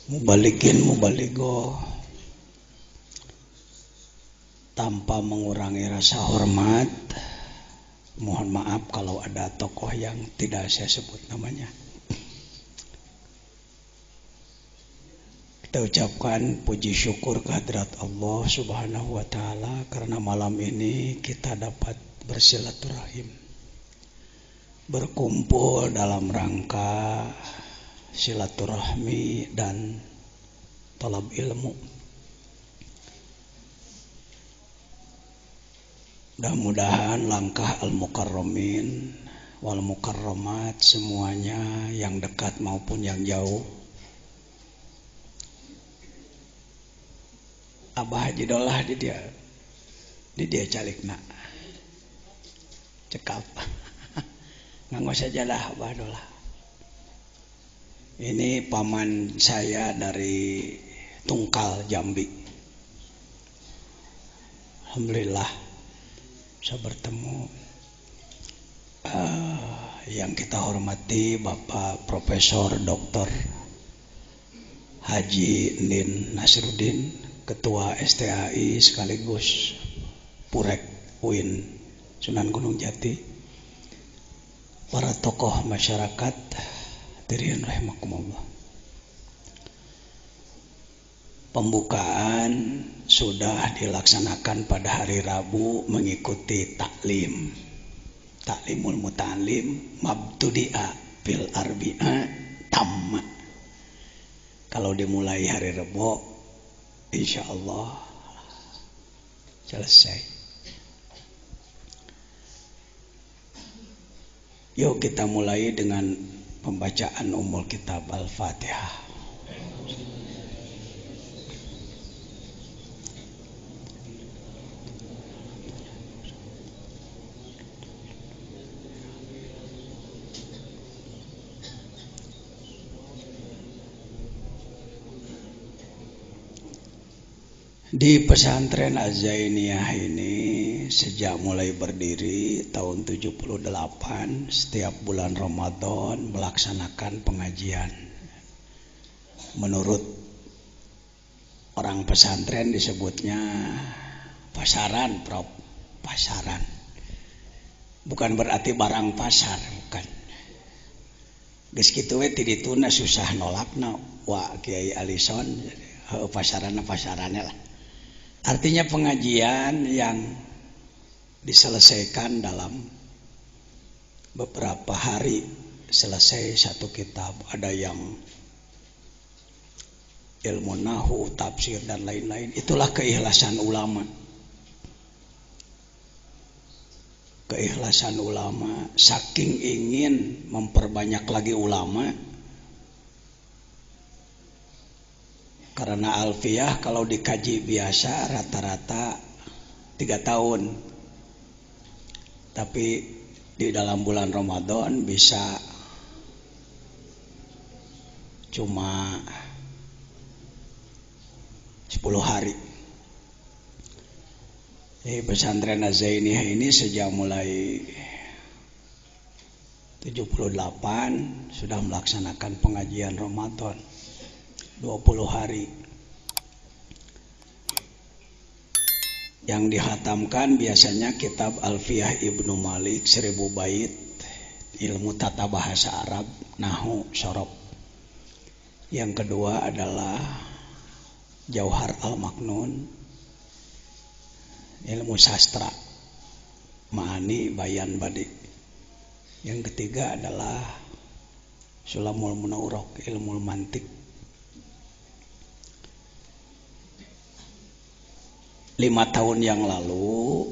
Mubalikin mubaligo, tanpa mengurangi rasa hormat. Mohon maaf kalau ada tokoh yang tidak saya sebut namanya. Kita ucapkan puji syukur kehadirat Allah Subhanahu wa Ta'ala karena malam ini kita dapat bersilaturahim, berkumpul dalam rangka silaturahmi dan talab ilmu. Mudah-mudahan langkah al-mukarramin wal mukarramat semuanya yang dekat maupun yang jauh. Abah Haji Dolah di dia calikna cekap nganggo sajalah Abah Dolah. Ini paman saya dari Tungkal, Jambi. Alhamdulillah bisa bertemu. Yang kita hormati Bapak Profesor Dr. Haji Nin Nasruddin, Ketua STAI sekaligus Purek UIN Sunan Gunung Jati, para tokoh masyarakat, hadirin rahimakumullah. Pembukaan sudah dilaksanakan pada hari Rabu mengikuti taklimul muta'alim mabtudi'a fil arbi'a tamma. Kalau dimulai hari Rabu insyaallah selesai. Yuk kita mulai dengan pembacaan Ummul Kitab Al-Fatihah. Di pesantren Az-Zainiyah ini sejak mulai berdiri tahun 78 setiap bulan Ramadan melaksanakan pengajian. Menurut orang pesantren disebutnya pasaran, Prof. Pasaran. Bukan berarti barang pasar, bukan. Geus kitu we ti dituna susah nolakna wa Kiai Alison pasarannya lah. Artinya pengajian yang diselesaikan dalam beberapa hari selesai satu kitab. Ada yang ilmu nahu, tafsir dan lain-lain. Itulah keikhlasan ulama. Keikhlasan ulama, saking ingin memperbanyak lagi ulama. Karena alfiyah kalau dikaji biasa rata-rata 3 tahun. Tapi di dalam bulan Ramadan bisa cuma 10 hari. Pesantren Az-Zainiyah ini sejak mulai 78 sudah melaksanakan pengajian Ramadan 20 hari. Yang dihatamkan biasanya kitab Alfiyah Ibnu Malik 1000 bait, ilmu tata bahasa Arab, nahwu, syarab. Yang kedua adalah Jauhar Al-Maknun, ilmu sastra, ma'ani, bayan, badi. Yang ketiga adalah Sulamul Munawwaraq, ilmu mantik. 5 tahun yang lalu,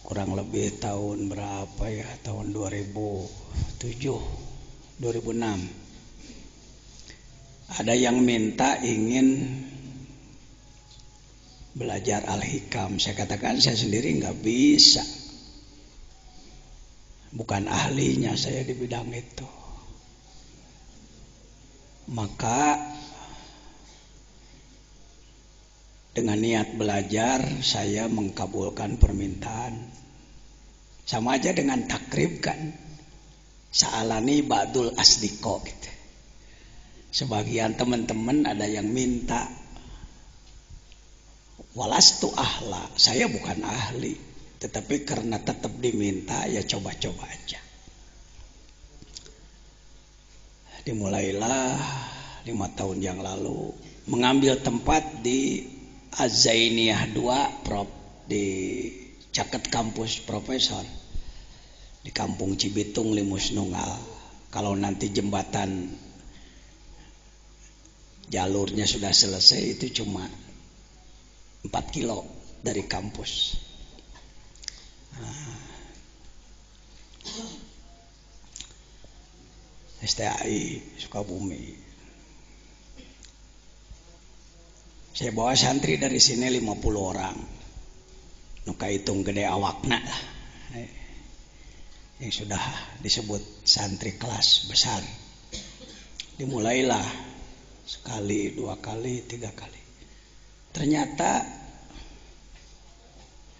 kurang lebih tahun berapa ya, tahun 2007, 2006, ada yang minta ingin belajar Al-Hikam. Saya katakan saya sendiri nggak bisa, bukan ahlinya saya di bidang itu. Maka dengan niat belajar saya mengkabulkan permintaan. Sama aja dengan takrib kan. Sa'alani ba'dul asdiqo gitu. Sebagian teman-teman ada yang minta, walastu ahla, saya bukan ahli, tetapi karena tetap diminta ya coba-coba aja. Dimulailah 5 tahun yang lalu mengambil tempat di Az-Zainiyah 2 Prop di Caket Kampus Profesor di Kampung Cibitung Limus Nunggal. Kalau nanti jembatan jalurnya sudah selesai itu cuma 4 kilo dari kampus. STAI Sukabumi. Saya bawa santri dari sini 50 orang. Nuka hitung gede awakna lah. Yang sudah disebut santri kelas besar. Dimulailah sekali, 2 kali, 3 kali. Ternyata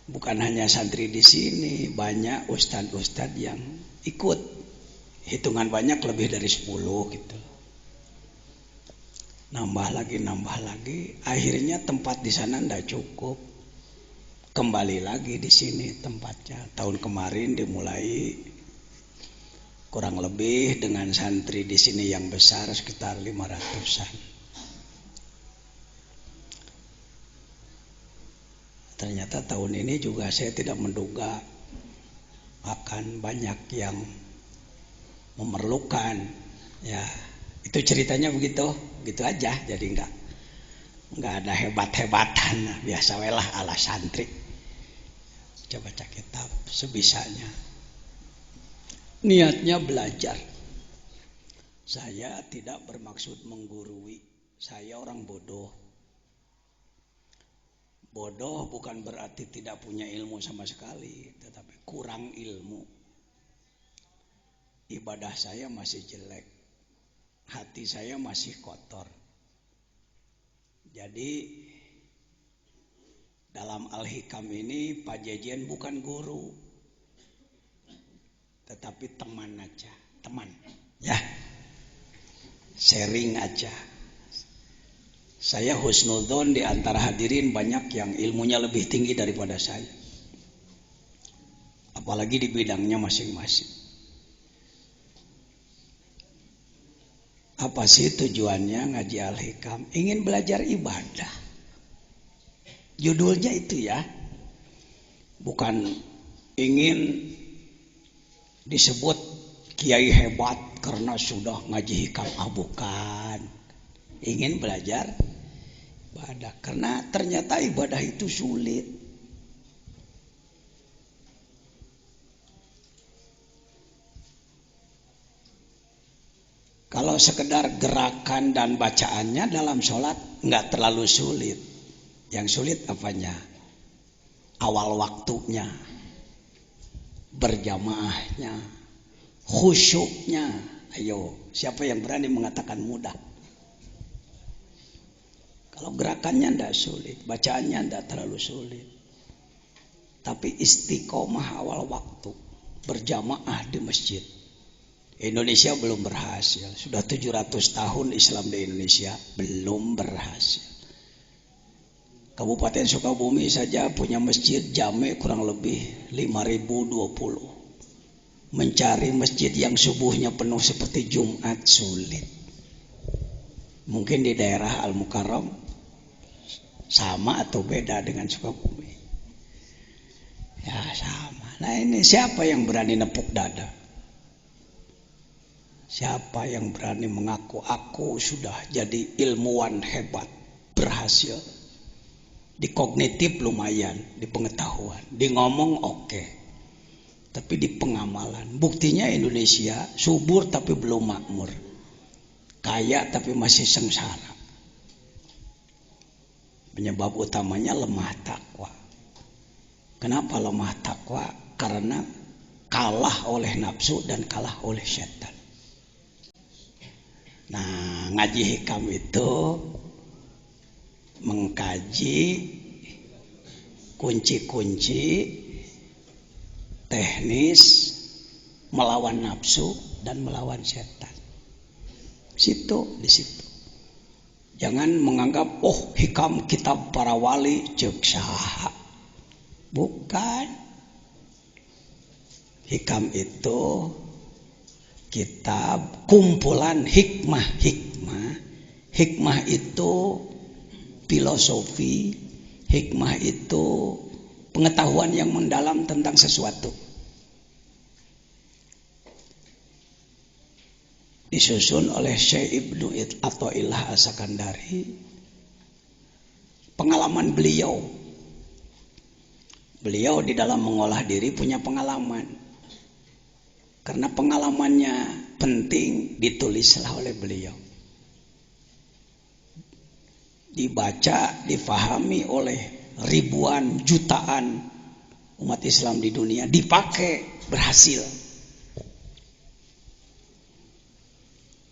bukan hanya santri di sini, banyak ustadz-ustadz yang ikut. Hitungan banyak lebih dari 10 gitu. Nambah lagi. Akhirnya tempat di sana ndak cukup. Kembali lagi di sini tempatnya. Tahun kemarin dimulai kurang lebih dengan santri di sini yang besar sekitar 500-an. Ternyata tahun ini juga saya tidak menduga akan banyak yang memerlukan. Ya, itu ceritanya begitu aja. Jadi enggak ada hebat-hebatan, biasa welah ala santri. Coba baca kitab sebisanya. Niatnya belajar. Saya tidak bermaksud menggurui. Saya orang bodoh. Bodoh bukan berarti tidak punya ilmu sama sekali, tetapi kurang ilmu. Ibadah saya masih jelek. Hati saya masih kotor. Jadi dalam Al-Hikam ini Pak Jejen bukan guru, tetapi teman aja, teman, ya, sharing aja. Saya husnudzon di antara hadirin banyak yang ilmunya lebih tinggi daripada saya, apalagi di bidangnya masing-masing. Apa sih tujuannya ngaji Al-Hikam? Ingin belajar ibadah. Judulnya itu ya, bukan ingin disebut kiai hebat karena sudah ngaji hikam, bukan. Ingin belajar ibadah karena ternyata ibadah itu sulit. Kalau sekedar gerakan dan bacaannya dalam sholat nggak terlalu sulit. Yang sulit apanya? Awal waktunya, berjamaahnya, khusyuknya. Ayo, siapa yang berani mengatakan mudah? Kalau gerakannya tidak sulit, bacaannya tidak terlalu sulit. Tapi istiqomah awal waktu, berjamaah di masjid. Indonesia belum berhasil. Sudah 700 tahun Islam di Indonesia, belum berhasil. Kabupaten Sukabumi saja punya masjid jame kurang lebih 5.020. Mencari masjid yang subuhnya penuh seperti Jumat sulit. Mungkin di daerah Al-Mukarram sama atau beda dengan Sukabumi? Ya sama. Nah ini siapa yang berani nepuk dada? Siapa yang berani mengaku aku sudah jadi ilmuwan hebat, berhasil? Di kognitif lumayan, di pengetahuan, di ngomong oke. Tapi di pengamalan, buktinya Indonesia subur tapi belum makmur, kaya tapi masih sengsara. Penyebab utamanya lemah takwa. Kenapa lemah takwa? Karena kalah oleh nafsu dan kalah oleh setan. Nah, ngaji hikam itu mengkaji kunci-kunci teknis melawan nafsu dan melawan setan. di situ. Jangan menganggap hikam kitab para wali ceuk saha. Bukan. Hikam itu kitab kumpulan hikmah. Hikmah itu filosofi, hikmah itu pengetahuan yang mendalam tentang sesuatu. Disusun oleh Syekh Ibnu Athaillah As-Sakandari. Pengalaman beliau di dalam mengolah diri punya pengalaman. Karena pengalamannya penting, ditulislah oleh beliau. Dibaca, difahami oleh ribuan, jutaan umat Islam di dunia, dipakai, berhasil.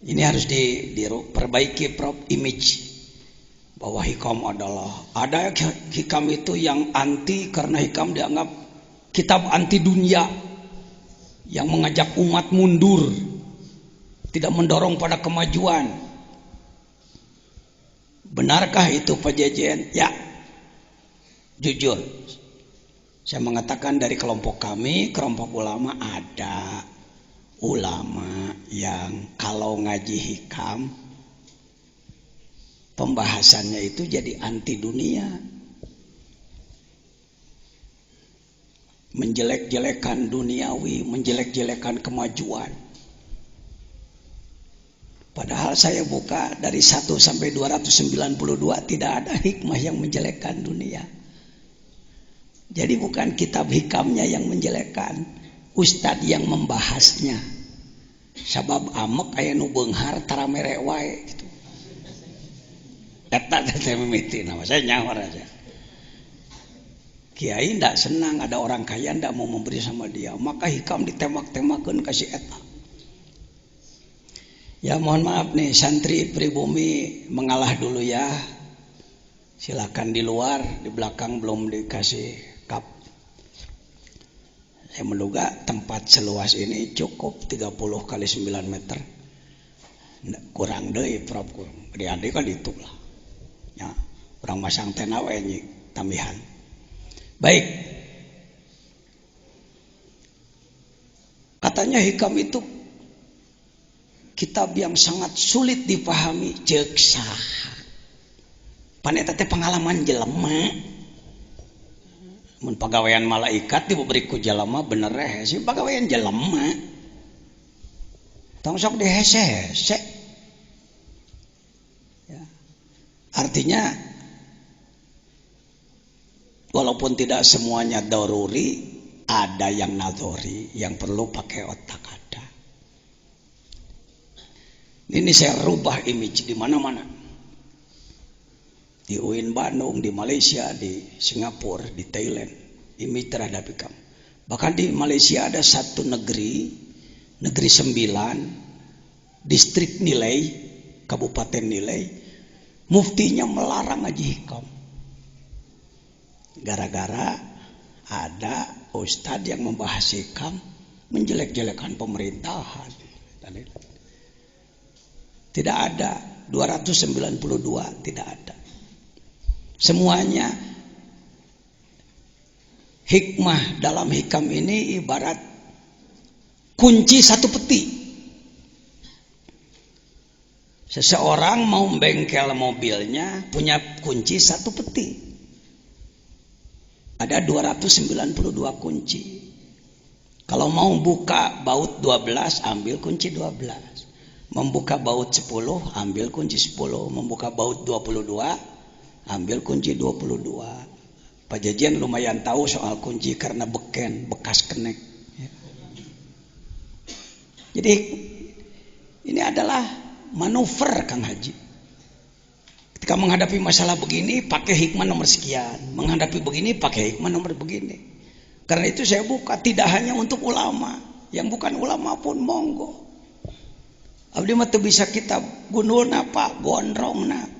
Ini harus diperbaiki image bahwa hikam ada hikam itu yang anti, karena hikam dianggap kitab anti dunia yang mengajak umat mundur, tidak mendorong pada kemajuan. Benarkah itu Pak Jejen? Ya, jujur saya mengatakan dari kelompok kami, kelompok ulama, ada ulama yang kalau ngaji hikam pembahasannya itu jadi anti dunia, menjelek-jelekan duniawi, menjelek-jelekan kemajuan. Padahal saya buka dari 1 sampai 292 tidak ada hikmah yang menjelekkan dunia. Jadi bukan kitab hikamnya yang menjelekkan, ustadz yang membahasnya. Sabab amek aya nu beunghar tara mere wae gitu. Eta teh mimiti nama saya nyawar aja. Kiai ndak senang ada orang kaya ndak mau memberi sama dia, maka hikam ditembak-tembakeun kasih eta. Ya mohon maaf nih santri pribumi mengalah dulu ya. Silakan di luar, di belakang belum dikasih kap. Saya menduga tempat seluas ini cukup 30 kali 9 meter. Kurang deui prop kurang. Gede kan itu lah. Ya, kurang masang tena we nyi tambihan. Baik. Katanya hikam itu kitab yang sangat sulit dipahami, ceuk saha. Paneta teh pengalaman jelema. Mun pagawean malaikat diberi ku jelema bener hese pagawean jelema. Tong sok dihese-hese. Ya. Artinya walaupun tidak semuanya daruri, ada yang nadori yang perlu pakai otak ada. Ini saya rubah image di mana-mana. Di UIN Bandung, di Malaysia, di Singapura, di Thailand. Image terhadap hikam. Bahkan di Malaysia ada satu negeri 9, distrik Nilai, kabupaten Nilai, muftinya melarang ngaji hikam. Gara-gara ada ustadz yang membahas hikam menjelek-jelekan pemerintahan. Tidak ada 292, tidak ada. Semuanya hikmah dalam hikam ini ibarat kunci satu peti. Seseorang mau bengkel mobilnya punya kunci satu peti. Ada 292 kunci. Kalau mau buka baut 12 ambil kunci 12. Membuka baut 10 ambil kunci 10. Membuka baut 22 ambil kunci 22. Pak Jejen lumayan tahu soal kunci karena beken, bekas kenek. Jadi ini adalah manuver Kang Haji. Ketika menghadapi masalah begini pakai hikmah nomor sekian, menghadapi begini pakai hikmah nomor begini. Karena itu saya buka tidak hanya untuk ulama, yang bukan ulama pun monggo. Abdi mah teu bisa kitab gundulna Pak, gondrongna.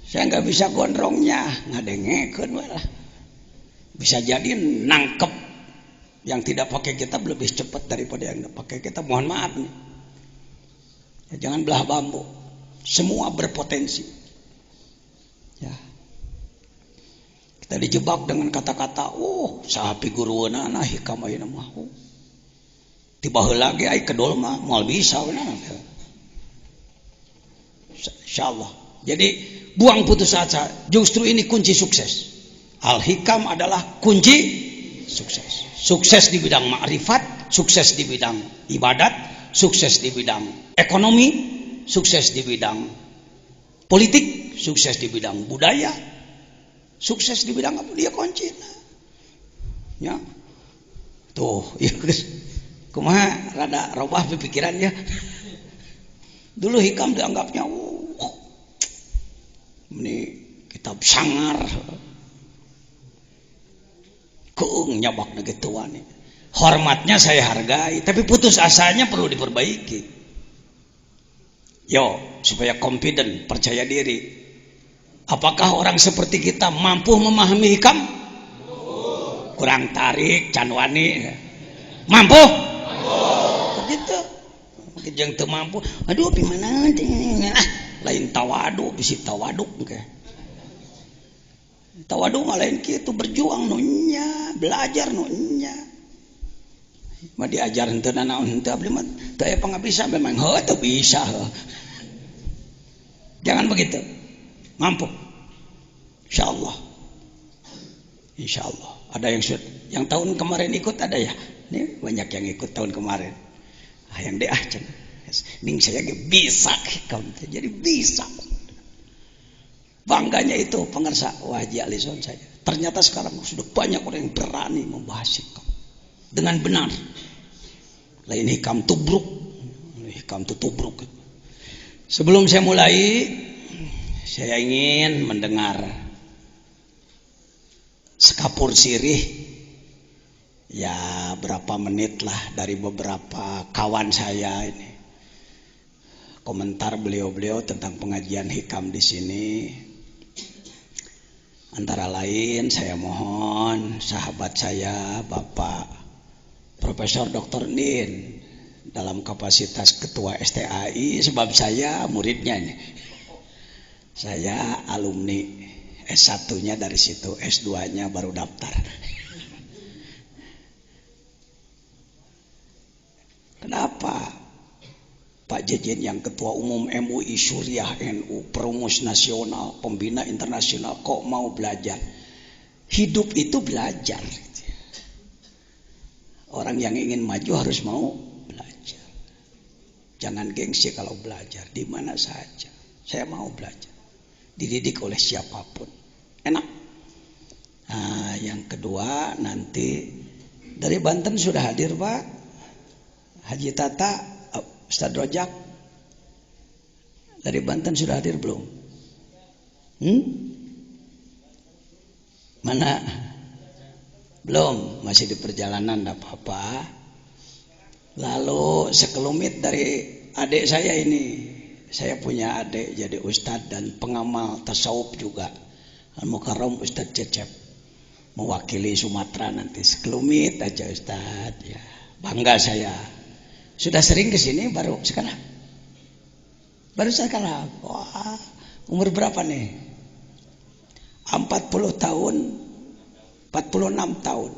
Saya nggak bisa gondrongnya, ngadengekeun we lah. Bisa jadi nangkep yang tidak pakai kitab lebih cepat daripada yang pakai kitab. Mohon maaf nih. Ya, jangan belah bambu. Semua berpotensi. Ya. Kita dijebak dengan kata-kata, sapi guruana nah hikam ayeuna mah. Tiba heula ge ai kedol mah moal bisa benar. Insyaallah. Jadi buang putus asa. Justru ini kunci sukses. Al-hikam adalah kunci sukses. Sukses di bidang ma'rifat, sukses di bidang ibadat, sukses di bidang ekonomi, sukses di bidang politik, sukses di bidang budaya, sukses di bidang apa dia kunci. Ya. Tuh, ya kumaha rada robah pikiran ya. Dulu hikam dianggapnya ini kitab sangar. Keung nyabak negituan. Hormatnya saya hargai, tapi putus asanya perlu diperbaiki. Yo, supaya confident, percaya diri. Apakah orang seperti kita mampu memahami hikam? Kurang tarik, canwani. Mampu? Begitu. Mungkin yang teu mampu. Aduh, gimana? Lain tawadu, bisi tawaduk okay. Tawadu mah lain kitu berjuang nunya, belajar nunya. Mah diajar henteu naon henteu abdi mah teu aya pangabisa memang teu bisa. Jangan begitu. Mampu. Insyaallah. Insyaallah. Ada yang tahun kemarin ikut ada ya? Ini banyak yang ikut tahun kemarin. Yang deh cenah. Ning saya ge bisa hikam jadi bisa. Bangganya itu pengersa Haji Alison saya. Ternyata sekarang sudah banyak orang yang berani membahas hikam dengan benar. Lain hikam tubruk, hikam tubruk. Sebelum saya mulai, saya ingin mendengar sekapur sirih, ya berapa menit lah dari beberapa kawan saya ini. Komentar beliau-beliau tentang pengajian hikam di sini. Antara lain saya mohon sahabat saya Bapak Profesor Dr. Nin dalam kapasitas Ketua STAI, sebab saya muridnya nih. Saya alumni S1-nya dari situ, S2-nya baru daftar. Kenapa Pak Jejen yang Ketua Umum MUI Suriah NU, Perumus Nasional, Pembina Internasional kok mau belajar? Hidup itu belajar. Orang yang ingin maju harus mau belajar. Jangan gengsi kalau belajar, di mana saja. Saya mau belajar. Dididik oleh siapapun. Enak. Nah, yang kedua nanti dari Banten sudah hadir Pak Haji Tata, Ustadz Rojak. Dari Banten sudah hadir belum? Mana? Belum, masih di perjalanan, tidak apa-apa. Lalu sekelumit dari adik saya ini. Saya punya adik jadi ustadz dan pengamal tasawuf juga. Al-Mukarram Ustadz Cecep. Mewakili Sumatera nanti. Sekelumit aja ustadz. Ya, bangga saya. Sudah sering ke sini baru sekarang? Baru sekarang. Wah, umur berapa nih? 40 tahun, 46 tahun.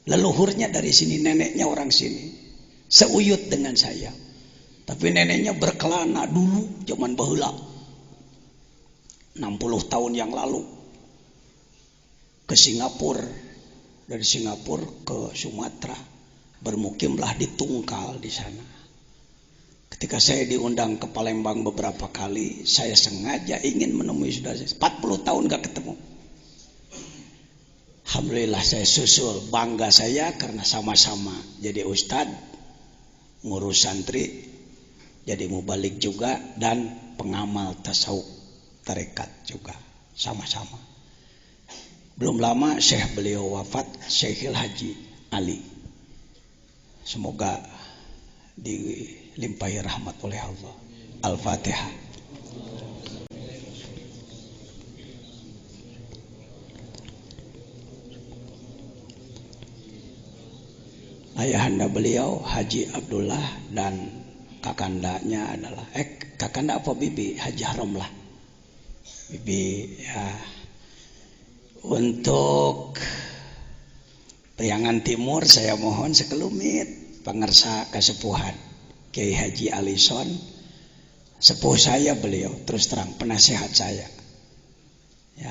Leluhurnya dari sini, neneknya orang sini. Seuyut dengan saya. Tapi neneknya berkelana dulu zaman baheula. 60 tahun yang lalu. Ke Singapura. Dari Singapura ke Sumatera. Bermukimlah di Tungkal di sana. Ketika saya diundang ke Palembang beberapa kali, saya sengaja ingin menemui saudara saya. 40 tahun gak ketemu. Alhamdulillah saya susul, bangga saya karena sama-sama jadi ustadz, ngurus santri, jadi mubalik juga, dan pengamal tasawuf tarekat juga sama-sama. Belum lama Syekh beliau wafat, Syekhil Haji Ali. Semoga dilimpahi rahmat oleh Allah. Al-Fatihah. Ayahanda beliau Haji Abdullah dan kakandanya adalah kakanda apa bibi? Haji Harom lah. Bibi ya. Untuk Priangan Timur saya mohon sekelumit pangersa kasepuhan Kiai Haji Alison, sepuh saya beliau, terus terang penasehat saya. Ya,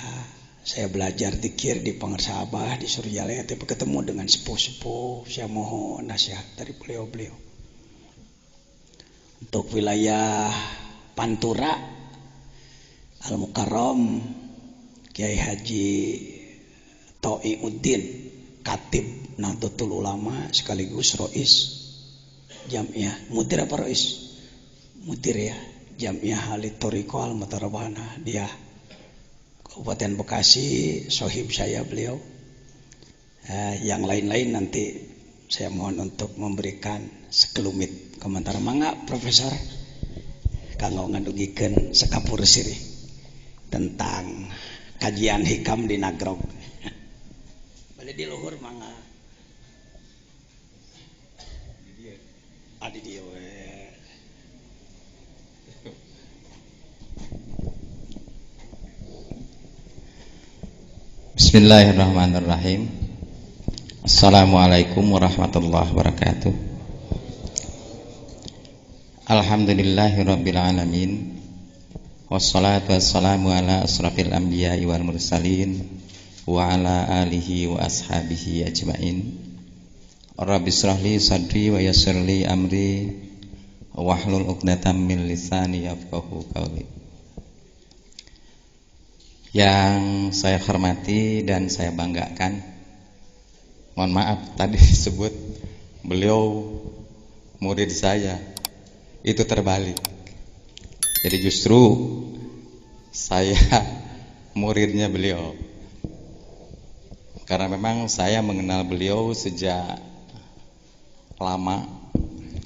saya belajar zikir di Pangersa Abah di Surjalaya, tapi ketemu dengan sepuh-sepuh, saya mohon nasihat dari beliau-beliau. Untuk wilayah Pantura, Al-Mukarram, Kiai Haji To'iuddin, Katib Nahdlatul Ulama sekaligus Rois Jamiah, Mudir apa Rois? Mudir ya, Jamiah Halid Thoriqah Al-Mutarabana, dia Kabupaten Bekasi, sohib saya beliau. Yang lain-lain nanti saya mohon untuk memberikan sekelumit komentar. Mangga Profesor kanggo ngadugikeun sekapur sirih tentang kajian hikam di Nagrog. Balik di luhur mangga. Adi dia we. Bismillahirrahmanirrahim. Assalamualaikum warahmatullahi wabarakatuh. Alhamdulillahirabbil alamin. Wassalatu wassalamu ala asrafil anbiya'i wal mursalin wa ala alihi wa ashabihi ajmain. Rabbi shrahli sadri wa yassirli amri wahlul 'uqdatam min lisani yafqahu qawli. Yang saya hormati dan saya banggakan, mohon maaf tadi disebut beliau murid saya, itu terbalik. Jadi justru saya muridnya beliau, karena memang saya mengenal beliau sejak lama,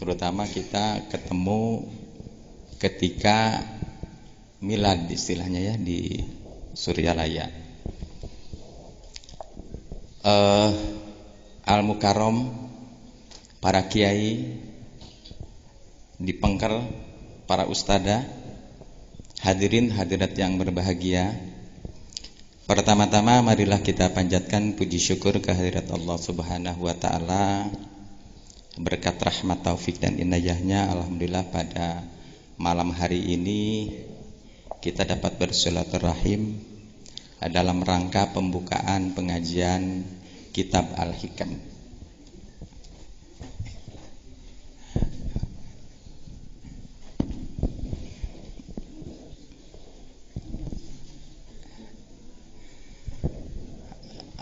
terutama kita ketemu ketika milad istilahnya ya di Surjalaya. Al-Mukarram, para kiai di Pengker, para ustadzah, hadirin hadirat yang berbahagia. Pertama-tama marilah kita panjatkan puji syukur kehadirat Allah Subhanahu wa taala. Berkat rahmat taufik dan inayahnya, alhamdulillah pada malam hari ini kita dapat bersilaturahim dalam rangka pembukaan pengajian Kitab Al-Hikam.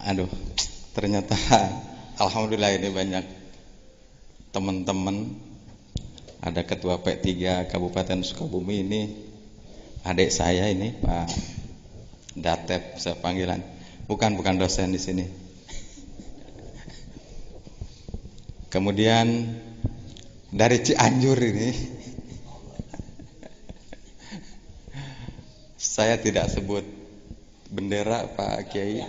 Aduh, ternyata alhamdulillah ini banyak teman-teman. Ada ketua P3 Kabupaten Sukabumi ini, adik saya ini Pak Datep, saya panggilan. Bukan dosen di sini. Kemudian dari Cianjur ini, saya tidak sebut bendera Pak Kiai.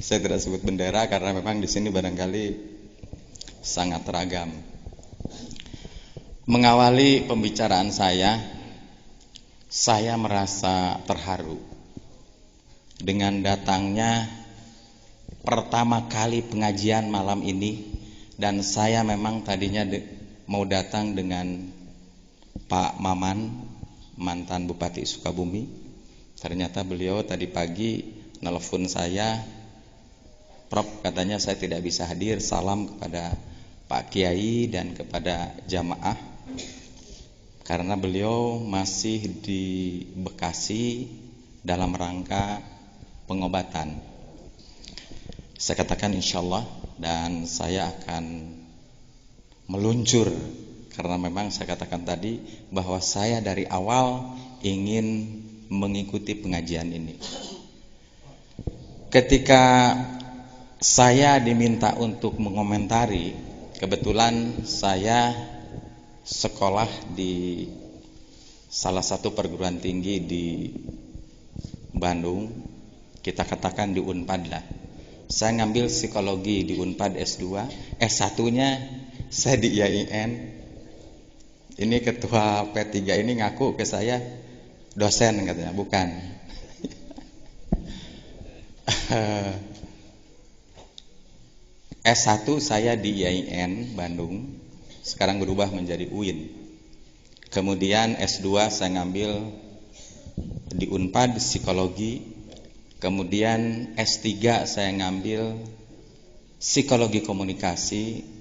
Saya tidak sebut bendera karena memang di sini barangkali sangat ragam. Mengawali pembicaraan saya merasa terharu dengan datangnya pertama kali pengajian malam ini, dan saya memang tadinya mau datang dengan Pak Maman, mantan Bupati Sukabumi. Ternyata beliau tadi pagi nelpon saya, Prof, katanya saya tidak bisa hadir, salam kepada Pak Kiai dan kepada jamaah, karena beliau masih di Bekasi dalam rangka pengobatan. Saya katakan insyaallah, dan saya akan meluncur, karena memang saya katakan tadi bahwa saya dari awal ingin mengikuti pengajian ini. Ketika saya diminta untuk mengomentari, kebetulan saya sekolah di salah satu perguruan tinggi di Bandung, kita katakan di Unpad lah. Saya ngambil psikologi di Unpad S2, S1-nya saya di IAIN. Ini ketua P3 ini ngaku ke saya dosen katanya, bukan. S1 saya di IAIN Bandung, sekarang berubah menjadi UIN. Kemudian S2 saya ngambil di Unpad psikologi. Kemudian S3 saya ngambil psikologi komunikasi.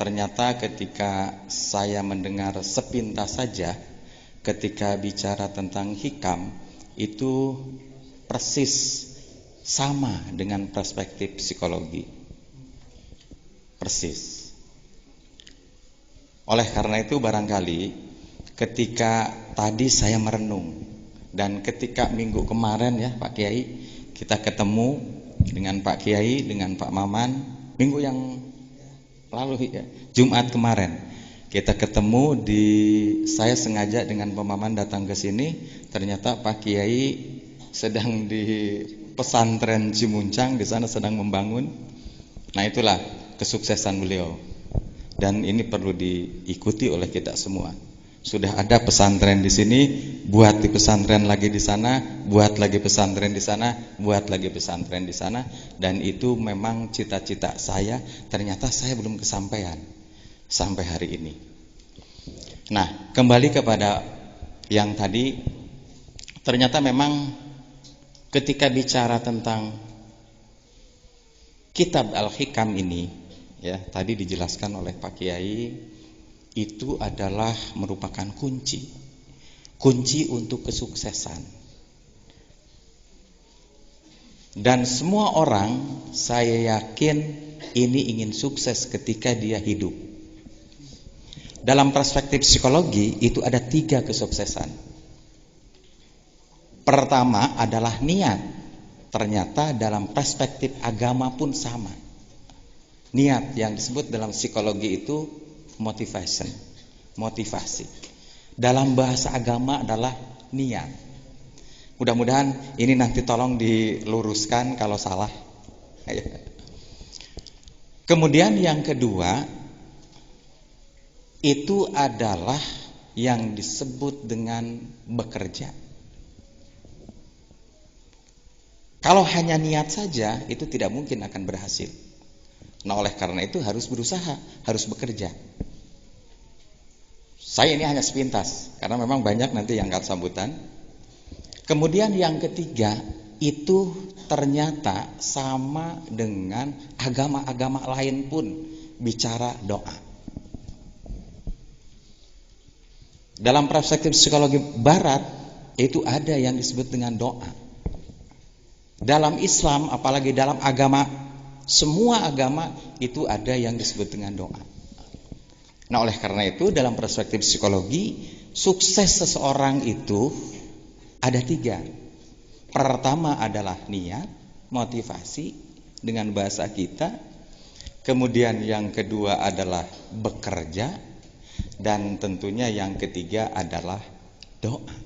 Ternyata ketika saya mendengar sepintas saja ketika bicara tentang hikam itu persis sama dengan perspektif psikologi. Persis. Oleh karena itu barangkali ketika tadi saya merenung dan ketika minggu kemarin ya Pak Kiai kita ketemu dengan Pak Kiai, dengan Pak Maman, minggu yang lalu ya, Jumat kemarin kita ketemu saya sengaja dengan Pak Maman datang ke sini, ternyata Pak Kiai sedang di pesantren Cimuncang, di sana sedang membangun. Nah itulah kesuksesan beliau dan ini perlu diikuti oleh kita semua. Sudah ada pesantren di sini, buat di pesantren lagi di sana, buat lagi pesantren di sana, buat lagi pesantren di sana, dan itu memang cita-cita saya. Ternyata saya belum kesampaian sampai hari ini. Nah, kembali kepada yang tadi, ternyata memang ketika bicara tentang kitab Al-Hikam ini, ya tadi dijelaskan oleh Pak Kiai, itu adalah merupakan kunci untuk kesuksesan. Dan semua orang saya yakin ini ingin sukses ketika dia hidup. Dalam perspektif psikologi itu ada 3 kesuksesan. Pertama adalah niat. Ternyata dalam perspektif agama pun sama. Niat yang disebut dalam psikologi itu motivasi. Dalam bahasa agama adalah niat. Mudah-mudahan ini nanti tolong diluruskan kalau salah. Kemudian yang kedua itu adalah yang disebut dengan bekerja. Kalau hanya niat saja itu tidak mungkin akan berhasil. Nah oleh karena itu harus berusaha, harus bekerja. Saya ini hanya sepintas karena memang banyak nanti yang angkat sambutan. Kemudian yang ketiga itu ternyata sama dengan agama-agama lain pun bicara doa. Dalam perspektif psikologi barat itu ada yang disebut dengan doa. Dalam Islam apalagi dalam agama, semua agama itu ada yang disebut dengan doa. Nah oleh karena itu dalam perspektif psikologi sukses seseorang itu ada 3. Pertama adalah niat, motivasi dengan bahasa kita. Kemudian yang kedua adalah bekerja. Dan tentunya yang ketiga adalah doa.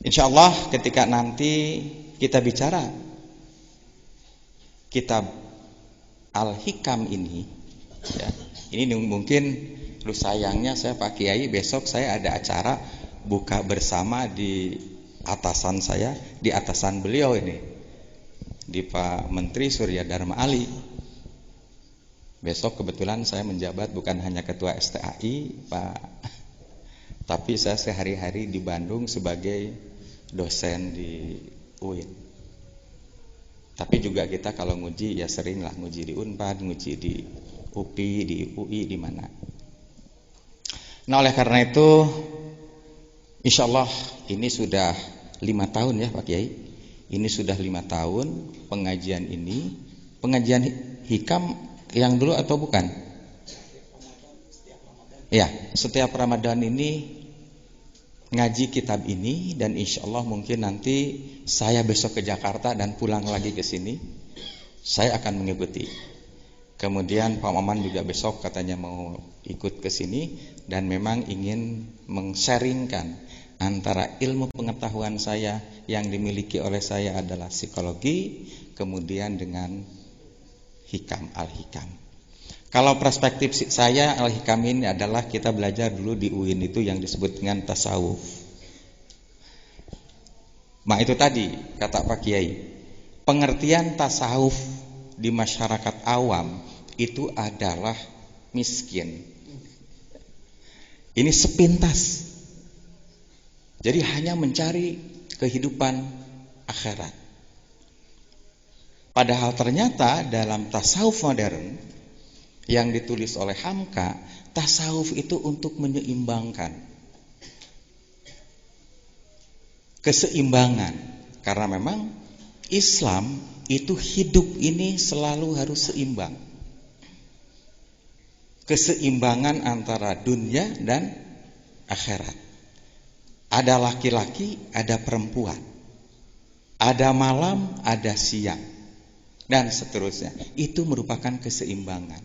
Insya Allah ketika nanti kita bicara kitab Al-Hikam ini ya, ini mungkin lu sayangnya saya Pak Kiai besok saya ada acara buka bersama di atasan saya, di atasan beliau ini, di Pak Menteri Surya Dharma Ali. Besok kebetulan saya menjabat bukan hanya ketua STAI Pak, tapi saya sehari-hari di Bandung sebagai dosen di UIN. Tapi juga kita kalau nguji ya sering lah nguji di Unpad, nguji di UPI, di UI, di mana. Nah oleh karena itu insya Allah ini sudah 5 tahun ya Pak Kiai. Ini sudah 5 tahun pengajian ini. Pengajian hikam yang dulu atau bukan? Ya, setiap Ramadan ini ngaji kitab ini dan insya Allah mungkin nanti saya besok ke Jakarta dan pulang lagi ke sini saya akan mengikuti. Kemudian Pak Maman juga besok katanya mau ikut ke sini dan memang ingin meng-sharingkan antara ilmu pengetahuan saya yang dimiliki oleh saya adalah psikologi, kemudian dengan hikam, al-hikam. Kalau perspektif saya, al-hikam ini adalah kita belajar dulu di UIN itu yang disebut dengan tasawuf. Itu tadi kata Pak Kiai, pengertian tasawuf di masyarakat awam itu adalah miskin. Ini sepintas. Jadi hanya mencari kehidupan akhirat. Padahal ternyata dalam tasawuf modern yang ditulis oleh Hamka, tasawuf itu untuk menyeimbangkan keseimbangan. Karena memang Islam itu hidup ini selalu harus seimbang. Keseimbangan antara dunia dan akhirat. Ada laki-laki, ada perempuan. Ada malam, ada siang. Dan seterusnya. Itu merupakan keseimbangan.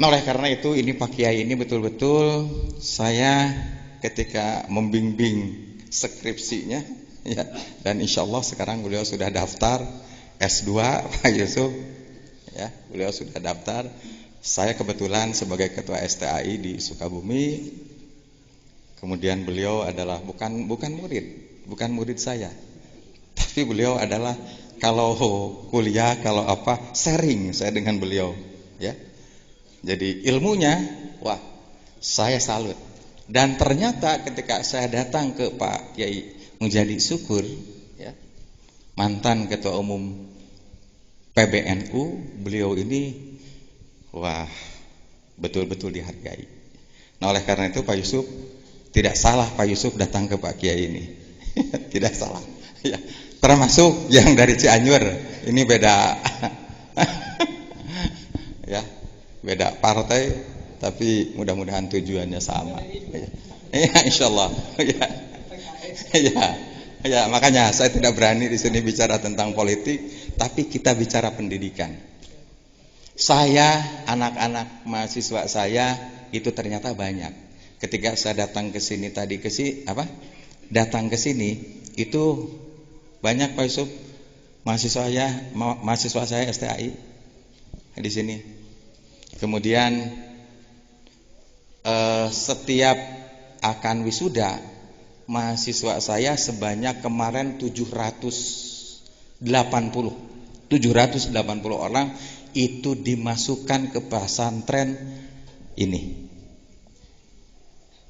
Nah, oleh karena itu ini Pak Kiai ini betul-betul saya ketika membimbing skripsinya ya, dan insya Allah sekarang beliau sudah daftar S2 Pak Yusuf ya, beliau sudah daftar. Saya kebetulan sebagai ketua STAI di Sukabumi. Kemudian beliau adalah bukan murid saya. Tapi beliau adalah kalau kuliah, kalau apa, sharing saya dengan beliau, ya. Jadi ilmunya, wah, saya salut. Dan ternyata ketika saya datang ke Pak Kiai Mujadi Syukur, ya, mantan ketua umum PBNU, beliau ini, wah, betul-betul dihargai. Nah, oleh karena itu Pak Yusuf, tidak salah Pak Yusuf datang ke Pak Kiai ini, tidak salah. Ya. Termasuk yang dari Cianjur, ini beda, ya, beda partai, tapi mudah-mudahan tujuannya sama. Ya, insya Allah. Ya, makanya saya tidak berani di sini bicara tentang politik, tapi kita bicara pendidikan. Saya, anak-anak mahasiswa saya itu ternyata banyak. Ketika saya datang ke sini tadi datang ke sini itu banyak Pak Yusuf, mahasiswa saya STAI di sini. Kemudian setiap akan wisuda, mahasiswa saya sebanyak kemarin 780 orang itu dimasukkan ke pesantren ini.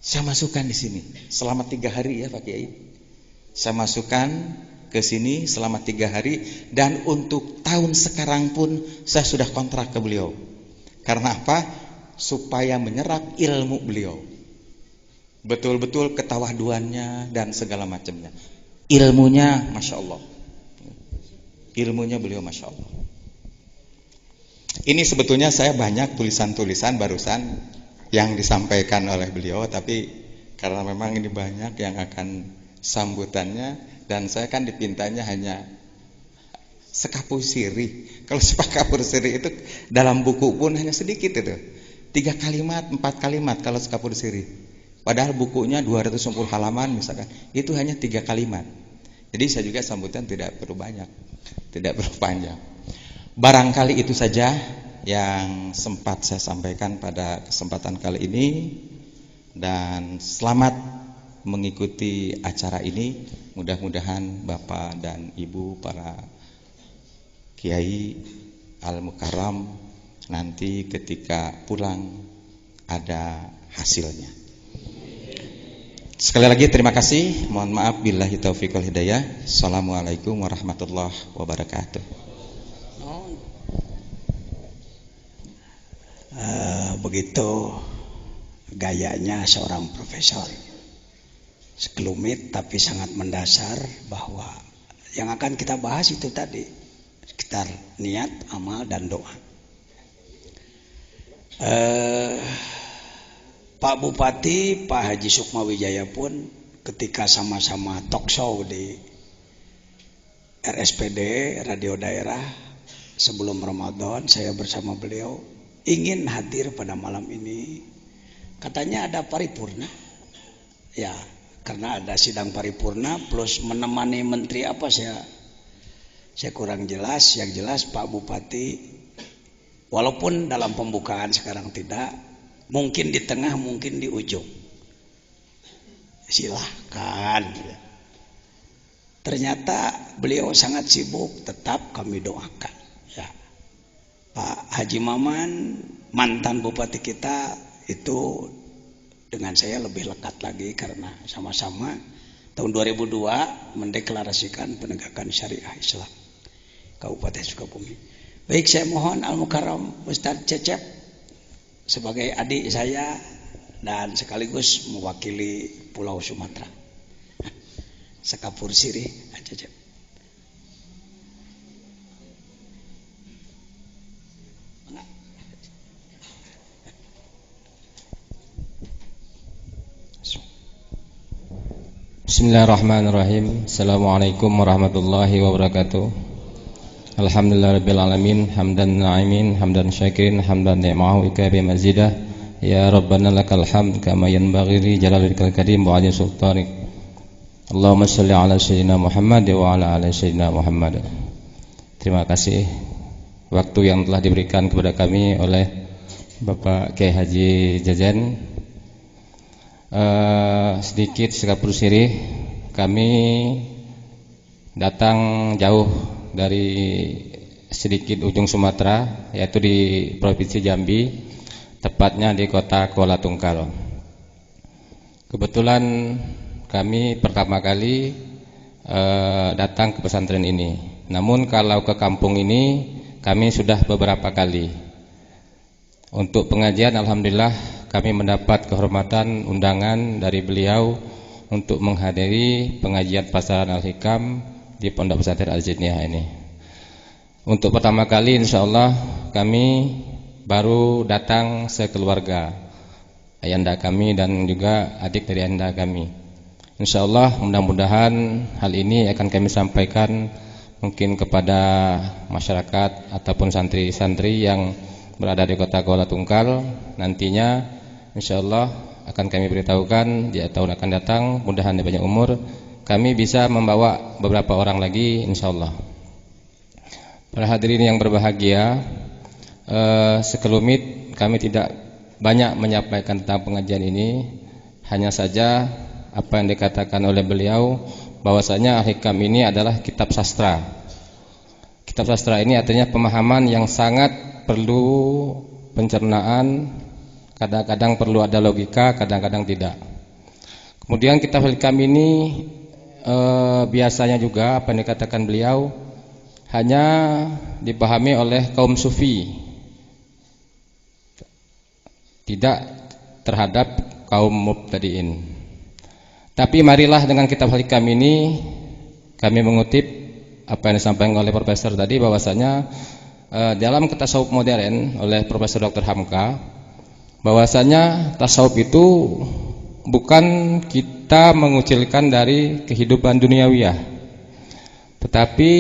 Saya masukkan di sini selama 3 hari ya Pak Kiai. Saya masukkan ke sini selama 3 hari, dan untuk tahun sekarang pun saya sudah kontrak ke beliau. Karena apa? Supaya menyerap ilmu beliau. Betul-betul ketawaduannya dan segala macamnya. Ilmunya Masya Allah. Ilmunya beliau Masya Allah. Ini sebetulnya saya banyak tulisan-tulisan barusan yang disampaikan oleh beliau, tapi karena memang ini banyak yang akan sambutannya, dan saya kan dipintanya hanya sekapur siri. Kalau sekapur siri itu dalam buku pun hanya sedikit itu. 3 kalimat, 4 kalimat kalau sekapur siri. Padahal bukunya 210 halaman misalkan. Itu hanya 3 kalimat. Jadi saya juga sambutan tidak perlu banyak. Tidak perlu panjang. Barangkali itu saja yang sempat saya sampaikan pada kesempatan kali ini. Dan selamat mengikuti acara ini. Mudah-mudahan Bapak dan Ibu para Kiai Al-Mukarram nanti ketika pulang ada hasilnya. Sekali lagi terima kasih. Mohon maaf billahi taufiq wal hidayah. Assalamualaikum warahmatullahi wabarakatuh. Begitu gayanya seorang profesor. Sekelumit tapi sangat mendasar, bahwa yang akan kita bahas itu tadi sekitar niat, amal, dan doa. Pak Bupati, Pak Haji Sukma Wijaya pun ketika sama-sama talk show di RSPD Radio Daerah sebelum Ramadan, saya bersama beliau ingin hadir pada malam ini. Katanya ada paripurna, ya, karena ada sidang paripurna plus menemani menteri apa, saya Saya kurang jelas, yang jelas Pak Bupati, walaupun dalam pembukaan sekarang tidak, mungkin di tengah, mungkin di ujung. Silahkan. Ternyata beliau sangat sibuk, tetap kami doakan. Ya. Pak Haji Maman, mantan Bupati kita, itu dengan saya lebih lekat lagi karena sama-sama tahun 2002 mendeklarasikan penegakan syariah Islam Kabupaten Sukabumi. Baik, saya mohon Al-Mukarram Ustadz Cecep sebagai adik saya dan sekaligus mewakili Pulau Sumatera. Sekapur sirih Cecep. Bismillahirrahmanirrahim. Assalamualaikum warahmatullahi wabarakatuh. Alhamdulillahirabbil alamin, hamdan na'imin, hamdan syakirin, hamdan ni'mahu ikabi mazidah. Ya Rabbana lakal hamd kama yanbaghi li jalalikal karim wa 'azimi sultanik. Allahumma shalli ala sayyidina Muhammad wa ala ali sayyidina Muhammad. Terima kasih waktu yang telah diberikan kepada kami oleh Bapak Kiai Haji Jajan. Sedikit sekapur sirih, kami datang jauh dari sedikit ujung Sumatera, yaitu di Provinsi Jambi, tepatnya di kota Kuala Tungkal. Kebetulan kami pertama kali datang ke pesantren ini. Namun kalau ke kampung ini kami sudah beberapa kali. Untuk pengajian alhamdulillah kami mendapat kehormatan undangan dari beliau untuk menghadiri pengajian Pasaran Al-Hikam di Pondok Pesantren Al-Zaitiyah ini. Untuk pertama kali insyaallah kami baru datang sekeluarga, ayahanda kami dan juga adik dari ayahanda kami. Insyaallah mudah-mudahan hal ini akan kami sampaikan mungkin kepada masyarakat ataupun santri-santri yang berada di kota Kuala Tungkal. Nantinya insyaallah akan kami beritahukan di tahun akan datang, mudah-mudahan banyak umur, kami bisa membawa beberapa orang lagi insyaallah. Para hadirin yang berbahagia, sekelumit kami tidak banyak menyampaikan tentang pengajian ini, hanya saja apa yang dikatakan oleh beliau bahwasanya Al-Hikam ini adalah kitab sastra. Kitab sastra ini artinya pemahaman yang sangat perlu pencernaan, kadang-kadang perlu ada logika, kadang-kadang tidak. Kemudian kitab Al-Hikam ini biasanya juga apa yang dikatakan beliau hanya dipahami oleh kaum sufi, tidak terhadap kaum mubtadiin. Tapi marilah dengan kitab Al-Hikam ini kami mengutip apa yang disampaikan oleh Profesor tadi, bahwasanya dalam tasawuf modern oleh Profesor Dr. Hamka, bahwasanya tasawuf itu bukan kita mengucilkan dari kehidupan duniawiyah, tetapi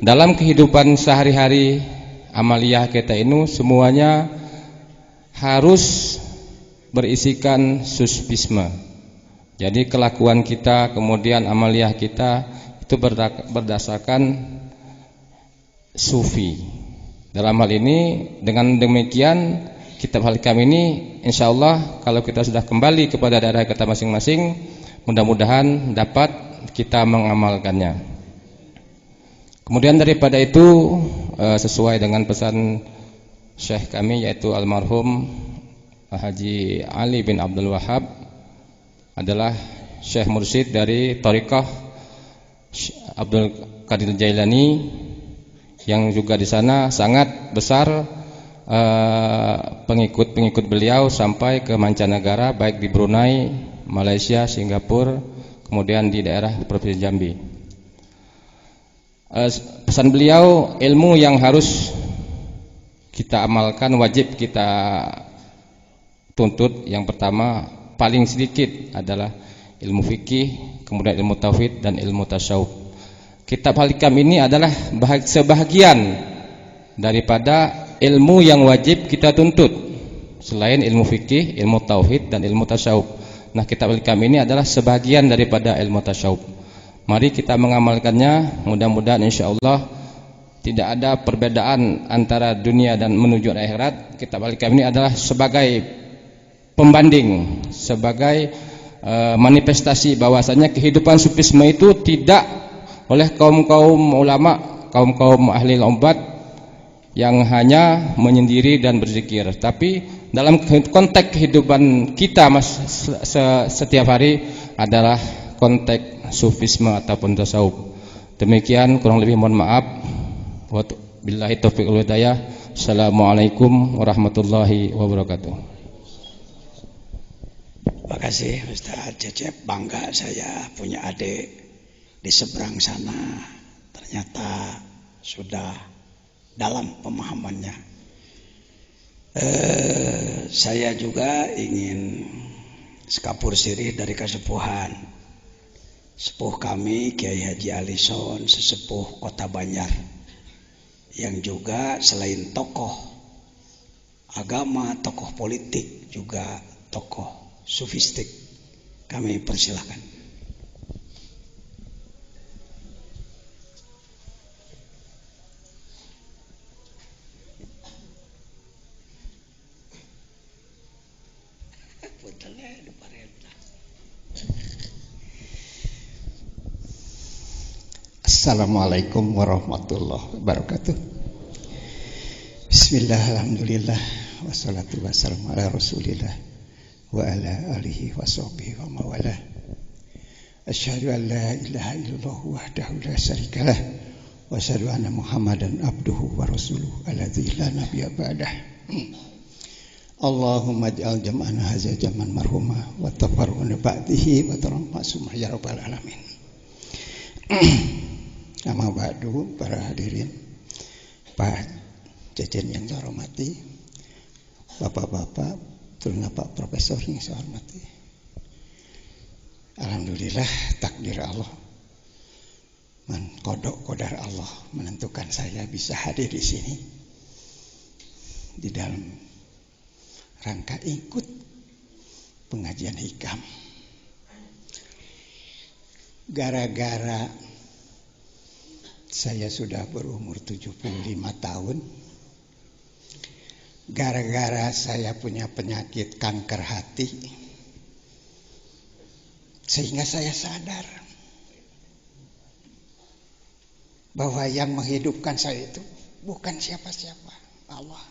dalam kehidupan sehari-hari amaliyah kita ini semuanya harus berisikan susfisme. Jadi kelakuan kita, kemudian amaliyah kita itu berdasarkan sufi. Dalam hal ini dengan demikian kitab Al-Hikam ini insyaallah kalau kita sudah kembali kepada daerah kita masing-masing, mudah-mudahan dapat kita mengamalkannya. Kemudian daripada itu sesuai dengan pesan Syekh kami yaitu almarhum Haji Ali bin Abdul Wahab adalah Syekh Mursyid dari Thariqah Abdul Qadir Jailani, yang juga di sana sangat besar pengikut-pengikut beliau sampai ke mancanegara, baik di Brunei, Malaysia, Singapura, kemudian di daerah Provinsi Jambi. Pesan beliau, ilmu yang harus kita amalkan, wajib kita tuntut, yang pertama paling sedikit adalah ilmu fikih, kemudian ilmu tauhid dan ilmu tasawuf. Kitab Al-Hikam ini adalah sebahagian daripada ilmu yang wajib kita tuntut selain ilmu fikih, ilmu tauhid dan ilmu tasawuf. Nah, kitab Al-Hikam ini adalah sebagian daripada ilmu tasawuf. Mari kita mengamalkannya, mudah-mudahan insyaallah tidak ada perbedaan antara dunia dan menuju akhirat. Kitab Al-Hikam ini adalah sebagai pembanding, sebagai manifestasi bahwasanya kehidupan sufisme itu tidak oleh kaum-kaum ulama, kaum-kaum ahli obat yang hanya menyendiri dan berzikir, tapi dalam konteks kehidupan kita setiap hari adalah konteks sufisme ataupun tasawuf. Demikian, kurang lebih mohon maaf. Wabillahi taufiq wal hidayah. Assalamualaikum warahmatullahi wabarakatuh. Terima kasih Ustaz Cecep. Bangga saya punya adik di seberang sana. Ternyata sudah dalam pemahamannya. Saya juga ingin sekapur sirih dari kesepuhan. Sepuh kami Kiai Haji Alison, sesepuh Kota Banjar, yang juga selain tokoh agama, tokoh politik, juga tokoh sufistik. Kami persilahkan. Assalamualaikum warahmatullahi wabarakatuh. Bismillah, alhamdulillah, wassalatu wassalamu ala rasulillah wa ala alihi wa sahbihi wa mawalah. Asyhadu an la ilaha illallah wahdahu la syarikalah wa asyhadu anna Muhammadan abduhu wa rasuluhu alladzi la nabiyya ba'dah. Allahumma ij'al jam'ana hadza jam'an marhuma wa tafarruqna ba'dihi wa tarhamma ya rabbal alamin. Nama ba'du, para hadirin, Pak Jajan yang saya hormati, Bapak-bapak, terutama Pak Profesor yang saya hormati. Alhamdulillah, takdir Allah, kodar Allah menentukan saya bisa hadir di sini di dalam rangka ikut pengajian hikam. Gara-gara saya sudah berumur 75 tahun. Gara-gara saya punya penyakit kanker hati, sehingga saya sadar bahwa yang menghidupkan saya itu bukan siapa-siapa, Allah.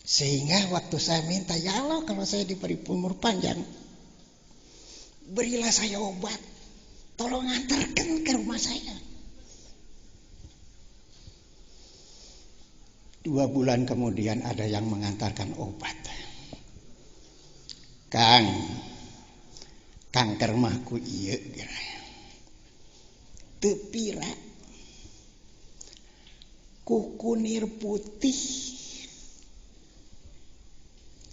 Sehingga waktu saya minta, ya Allah, kalau saya diberi umur panjang, berilah saya obat, tolong antarkan ke rumah saya. 2 bulan kemudian ada yang mengantarkan obat. Kang, kanker mahku iya, teu pira, kukunir putih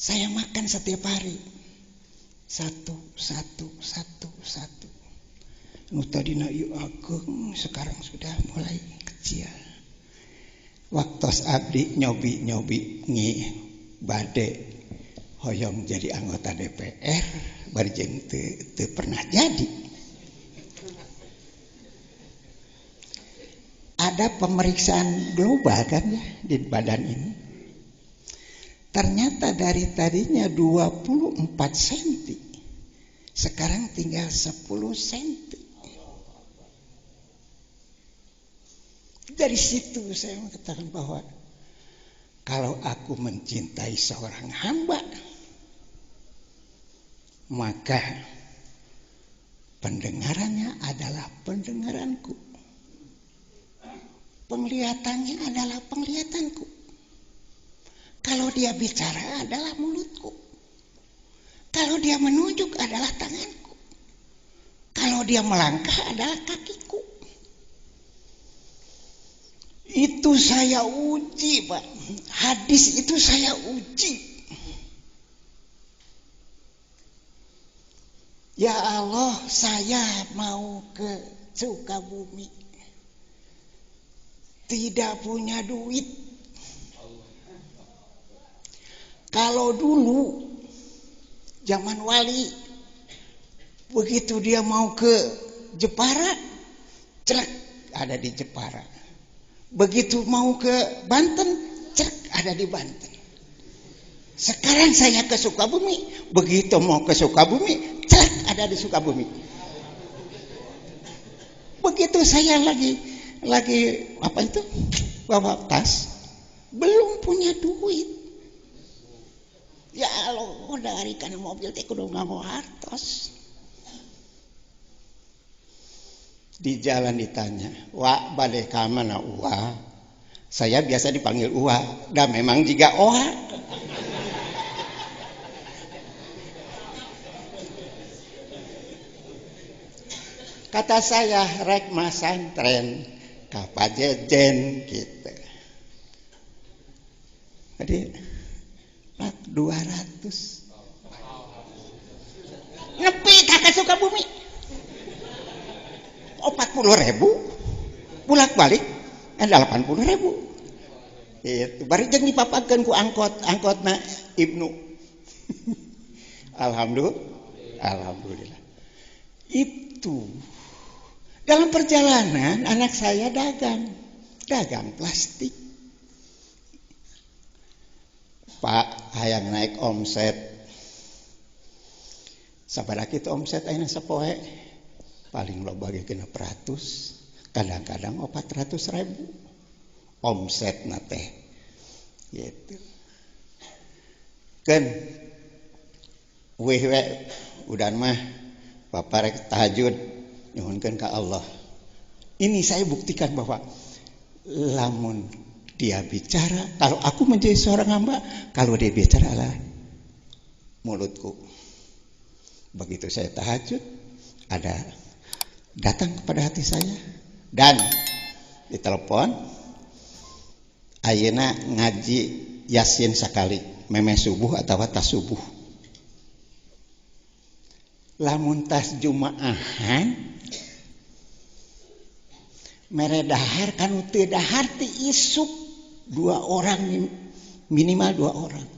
saya makan setiap hari, satu. Nu tadina ieu ageng, sekarang sudah mulai kecil. Waktos abdi nyobi ngi bade hoyong jadi anggota DPR, barjeng teu pernah jadi. Ada pemeriksaan global kan ya di badan ini. Ternyata dari tadinya 24 cm, sekarang tinggal 10 cm. Dari situ saya mengatakan bahwa kalau aku mencintai seorang hamba, maka pendengarannya adalah pendengaranku, penglihatannya adalah penglihatanku, kalau dia bicara adalah mulutku, kalau dia menunjuk adalah tanganku, kalau dia melangkah adalah kakiku. Itu saya uji, Pak. Hadis itu saya uji. Ya Allah, saya mau ke Sukabumi, tidak punya duit. Kalau dulu zaman wali, begitu dia mau ke Jepara, Celek ada di Jepara. Begitu mau ke Banten, celek ada di Banten. Sekarang saya ke Sukabumi, begitu mau ke Sukabumi, celek ada di Sukabumi. Begitu saya lagi apa itu? Bawa tas, belum punya duit. Ya Allah, dari kana mobil teh kudu nganggo hartos. Di jalan ditanya, "Wak, bade ka mana Uwa?" Saya biasa dipanggil Uwa, dan memang juga Oha. Kata saya, rek masantren ka Pajejen gitu. Jadi 200. Nepi ka Sukabumi. 40.000 bolak-balik 80.000. Itu bari jeung dipapakeun ku angkotna Ibnu. Alhamdulillah. Itu dalam perjalanan anak saya dagang plastik. Pak, hayang naik omset. Sabaraha kitu omset ayeuna sapoe? Paling loba ge 600, kadang-kadang 400.000 omset na teh gitu. Kan weh udan mah Bapak rek tahajud nyuhunkeun ka Allah. Ini saya buktikan bahwa lamun dia bicara, kalau aku menjadi seorang hamba, kalau dia bicara adalah mulutku. Begitu saya tahajud, ada datang kepada hati saya dan ditelepon, ayeuna ngaji Yasin sakali, meme subuh atau tas subuh. Lamun tas Jumaahan mere dahar kanu teu dahar ti isuk 2 orang, minimal 2 orang.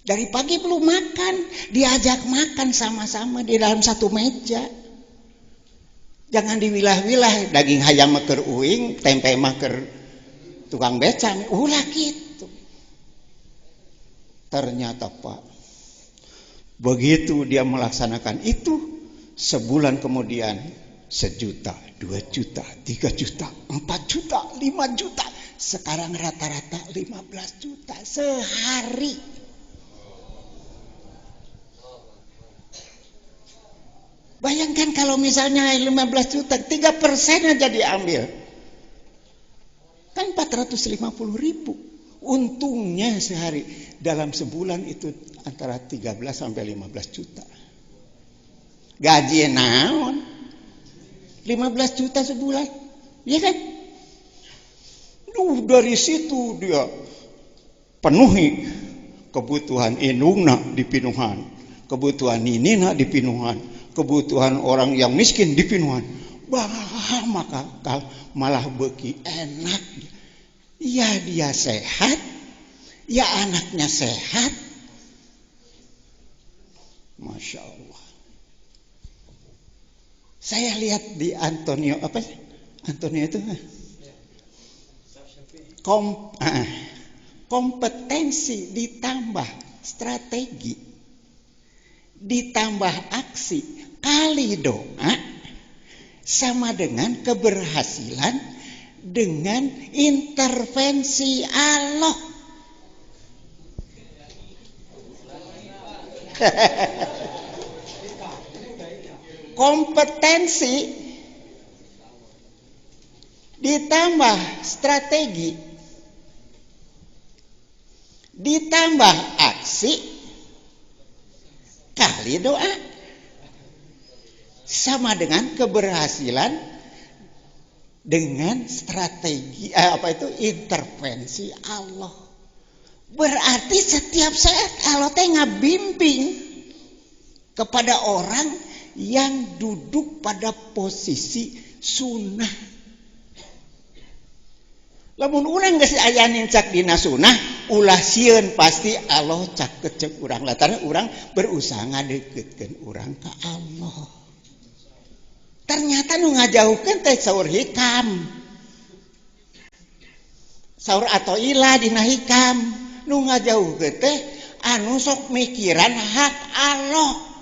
Dari pagi belum makan, diajak makan sama-sama di dalam satu meja. Jangan diwilah-wilah, daging hayam mah keur uing, tempe mah keur tukang becang, ulah gitu. Ternyata Pak, begitu dia melaksanakan itu, sebulan kemudian 1 juta, 2 juta, 3 juta, 4 juta, 5 juta. Sekarang rata-rata 15 juta sehari. Bayangkan kalau misalnya 15 juta, 3% aja diambil. Kan 450.000. Untungnya sehari. Dalam sebulan itu antara 13 sampai 15 juta. Gaji naon? 15 juta sebulan. Iya kan? Dari situ dia penuhi kebutuhan indungna di Pinuhan. Kebutuhan ninina di Pinuhan. Kebutuhan orang yang miskin di Pinuhan. Bah, maka malah beki enak. Ya dia sehat, ya anaknya sehat. Masya Allah. Saya lihat di Antonio, apa sih? Antonio itu kompetensi ditambah strategi, ditambah aksi, kali doa, sama dengan keberhasilan dengan intervensi Allah. Kompetensi ditambah strategi, ditambah aksi, kali doa, sama dengan keberhasilan dengan strategi intervensi Allah. Berarti setiap saat Allah teh ngabimbing kepada orang yang duduk pada posisi sunnah. Lamun urang geus aya nincak dina sunnah, ulah sieun pasti Allah cak kecek urang. Lantaran urang berusaha ngadeukeutkeun urang ka Allah. Ternyata eta nu ngajauhkeun teh saur hikam. Saur atau ila dina hikam nu ngajauhkeun teh anu sok mikiran hak Allah.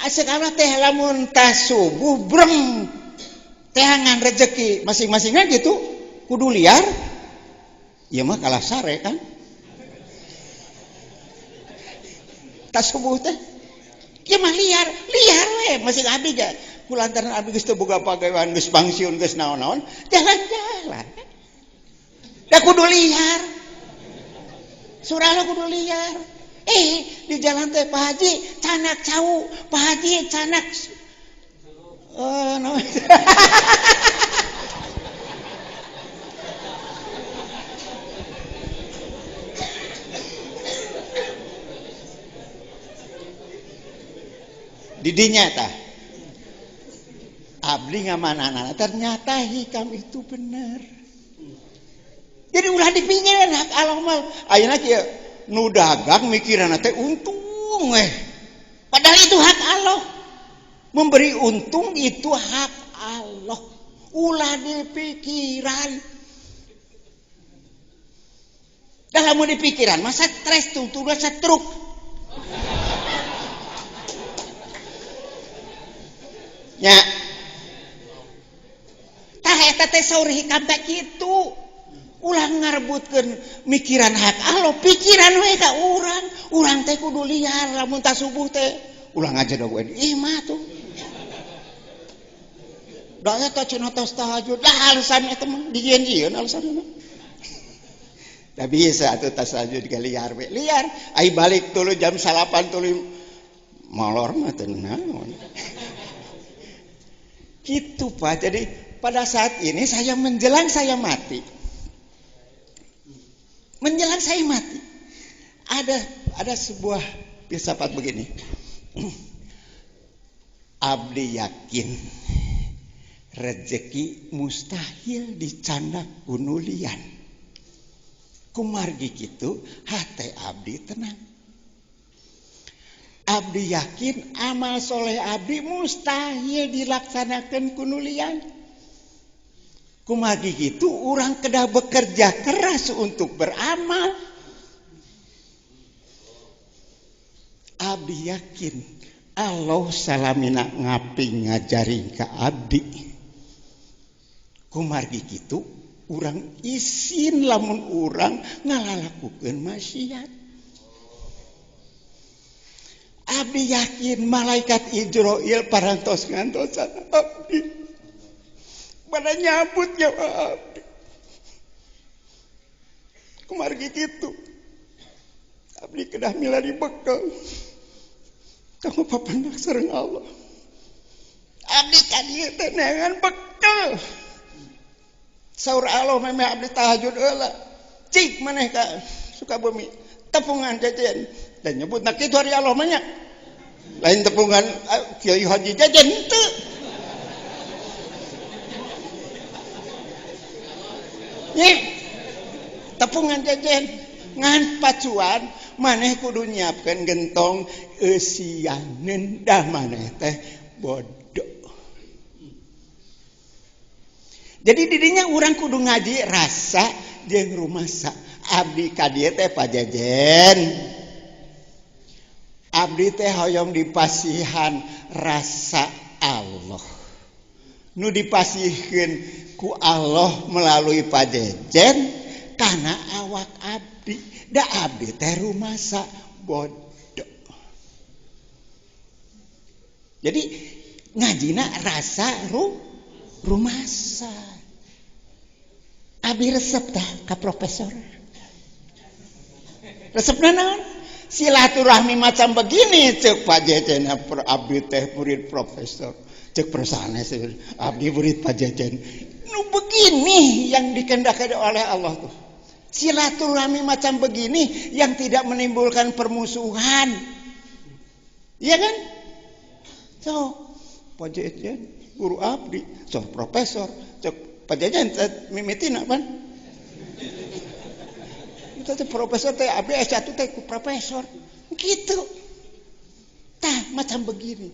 Sekarang teh lamun tas subuh breng tehangan rezeki masing-masingnya gitu kudu liar. Ya mah kalah sare kan. Tas subuh teh ya mah liar we masing abdi ga kulantaran abdi geus teu boga pagawean geus pangsiun geus naon-naon jalan-jalan. Da kudu liar. Surah kudu liar. Di jalan teh Pak Haji canak cau, Pak Haji canak no. Didinya tah abdi ngamanana ternyata hikam itu benar. Jadi ulah dipikirin hak Allah mah ayeuna kieu nu dagang mikiranna teh untung padahal itu hak Allah. Memberi untung itu hak Allah. Ulah dipikiran. Dah lamun dipikiran masa stres tuh setruk. Nya tah eta teh saur hikam teh kitu. Ulah ngarebutkeun mikiran hak Allah, pikiran we ka urang teh kudu liar lamun tas subuh teh ulah ngajedogeun imah tuh. Da eta cenah tos tahajud, dah alasan eta mah dijieun alasanna. Da bisa atuh tas tahajud ge liar we. Liar ai balik tuluy jam 8 tuluy molor mah teu naon. Gitu Pak. Jadi pada saat ini saya menjelang saya mati. Menjelang saya mati. Ada sebuah filsafat begini. Abdi yakin rezeki mustahil dicandak kunulian. Kumargi kitu hate abdi tenang. Abdi yakin amal soleh abdi mustahil dilaksanakan kunulian. Kumagi gitu orang kedah bekerja keras untuk beramal. Abdi yakin Allah salamina ngaping ngajari ka abdi. Kumargi gitu orang isin lamun orang ngalalakukeun maksiat. Abdi yakin malaikat Ijroil parantos ngantosan abdi. Pada nyambut nyawa abdi. Kumargi gitu. Abdi kedah milari bekal. Kamu papandak sareng Allah. Abdi kadieu teh neangan bekal. Saur Allah meme abdi tahajud heula. Cik maneh ka Sukabumi. Tepungan jajan. Dan nyebutna kitu hari Allah mah nya. Lain tepungan Kiai Haji jajan teu. Tepungan jajan ngan pacuan maneh kudu nyiapkeun gentong eusianeun dah maneh teh bodoh. Jadi didinya urang kudu ngaji rasa jeung rumasa. Abdi ka dieu teh pajajen. Abdi teh hoyong dipasihan rasa Allah. Nu dipasihkeun ku Allah melalui pajejen karena awak abdi. Da abdi teh rumasa bodoh. Jadi ngajina rasa rumasa. Abdi resep tah ka profesor. Resepna naon? Silaturahmi macam begini cek pajejen abdi teh murid profesor. Cek persanes abdi murid pajejen. Nu begini yang dikehendaki oleh Allah tuh. Silaturahmi macam begini yang tidak menimbulkan permusuhan. Iya kan? So, pajejen guru abdi, so profesor, cek pajejen mimitina pan. Itu teh profesor teh abdi S1 teh profesor. Gitu. Tah macam begini.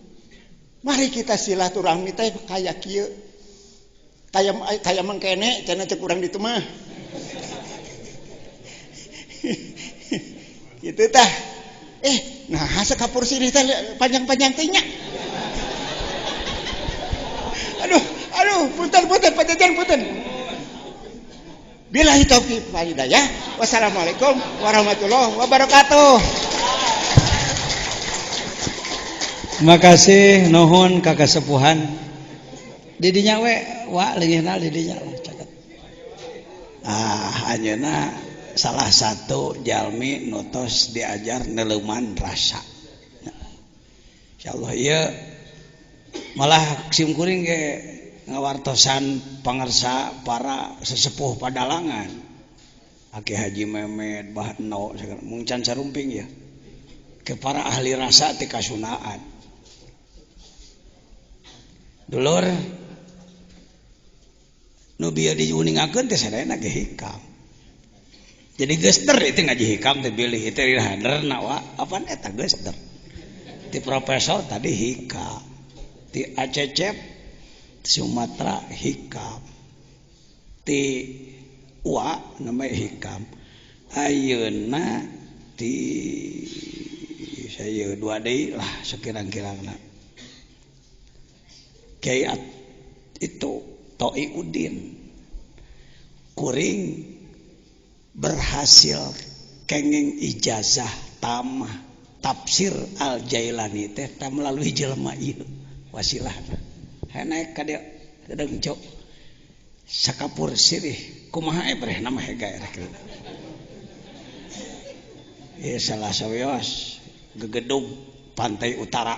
Mari kita silaturahmi teh kayak kieu. Kayak mangkene cenah teh kurang ditu mah. Gitu tah. Nah sakapur sirih teh panjang-panjang teh nya. Aduh, punten pajajan punten. Billahi taufiq wal hidayah. Wassalamualaikum warahmatullahi wabarakatuh. Terima kasih nuhun ka kasepuhan. Didinya we wa leungitna didinya caket. Anjeunna salah satu jalmi nutos diajar neleuman rasa. Insyaallah ieu malah simkuring ge ngawartosan pangarsa para sesepuh Padalangan. Aki Haji Memet, Bahno, mung can sarumping ya. Ke para ahli rasa ti kasunaan. Dulur nu bieu diuningakeun teh sadayana ge hikam. Jadi gester itu ngaji hikam teh bilih teh rihanderna wa apaan eta gester. Ti profesor tadi hikam. Ti Acecep ti Sumatera hikam. Ti wa namanya hikam. Ayeuna ti saya dua deui lah sekirang-kirangna. Kiai itu Toi Udin kuring berhasil kenging ijazah tamah tafsir Al-Jailani teh melalui jelema ieu wasilahna. Naik ka dieu deung cok sakapur sirih kumaha breh nama hega rek. Ieu salah saweos gegedung pantai utara.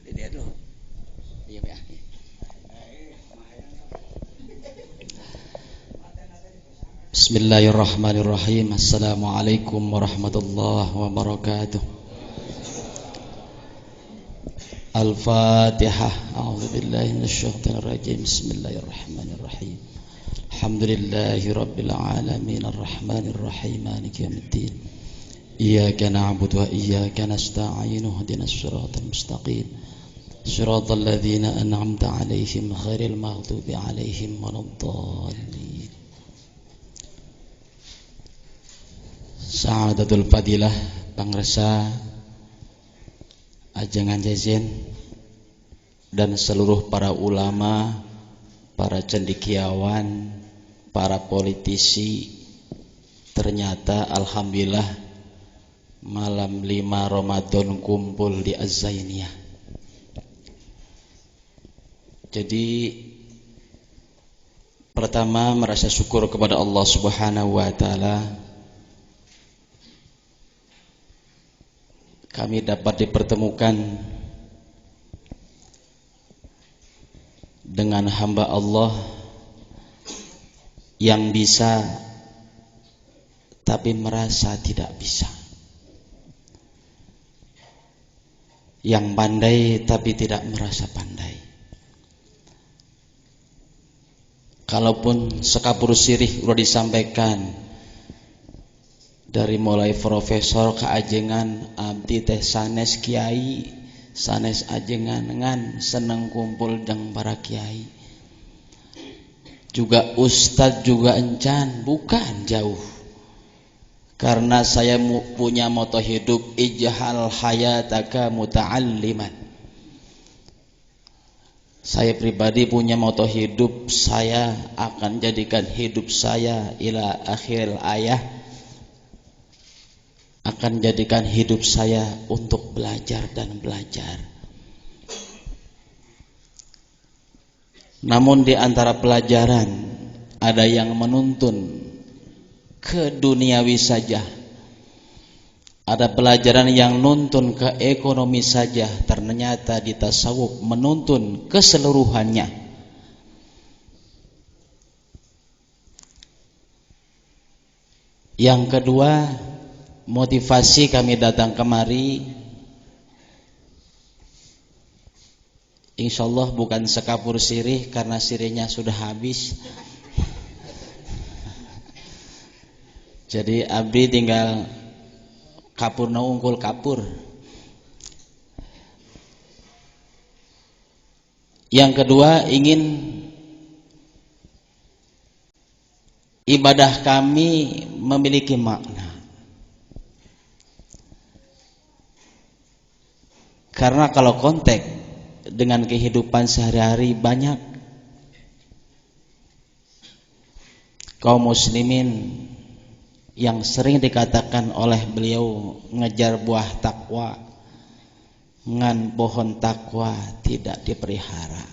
Di dia dulu. Bismillahirrahmanirrahim. Assalamualaikum warahmatullahi wabarakatuh. Al-Fatihah. A'udzubillahi minasyaitonir rajim. Bismillahirrahmanirrahim. Alhamdulillahi rabbil alamin arrahmanir rahim maliki yaumiddin. Iyyaka na'budu wa iyyaka nasta'in. Ihdinas siratal mustaqim. Siratal ladzina an'amta 'alaihim ghairil maghdubi 'alaihim waladdallin. Sa'adatul Fadilah Pangresa Ajengan Jejen dan seluruh para ulama, para cendekiawan, para politisi. Ternyata alhamdulillah malam 5 Ramadan kumpul di Az-Zainiyah. Jadi pertama merasa syukur kepada Allah Subhanahu wa taala kami dapat dipertemukan dengan hamba Allah yang bisa tapi merasa tidak bisa, yang pandai tapi tidak merasa pandai. Kalaupun sekapur sirih sudah disampaikan, dari mulai profesor ke ajengan abdi teh sanes kiai, sanes ajengan ngan seneng kumpul dengan para kiai. Juga ustadz juga encan, bukan jauh. Karena saya punya moto hidup ij'al hayataka muta'alliman. Saya pribadi punya moto hidup, saya akan jadikan hidup saya ila akhir ayah, akan jadikan hidup saya untuk belajar dan belajar. Namun di antara pelajaran ada yang menuntun ke duniawi saja, ada pelajaran yang nuntun ke ekonomi saja. Ternyata di tasawuf menuntun keseluruhannya. Yang kedua, motivasi kami datang kemari, insyaallah bukan sekapur sirih karena sirihnya sudah habis. Jadi abdi tinggal kapur na unggul kapur. Yang kedua, ingin ibadah kami memiliki makna. Karena kalau konteks dengan kehidupan sehari-hari, banyak kaum muslimin yang sering dikatakan oleh beliau ngejar buah takwa, ngan pohon takwa tidak dipelihara.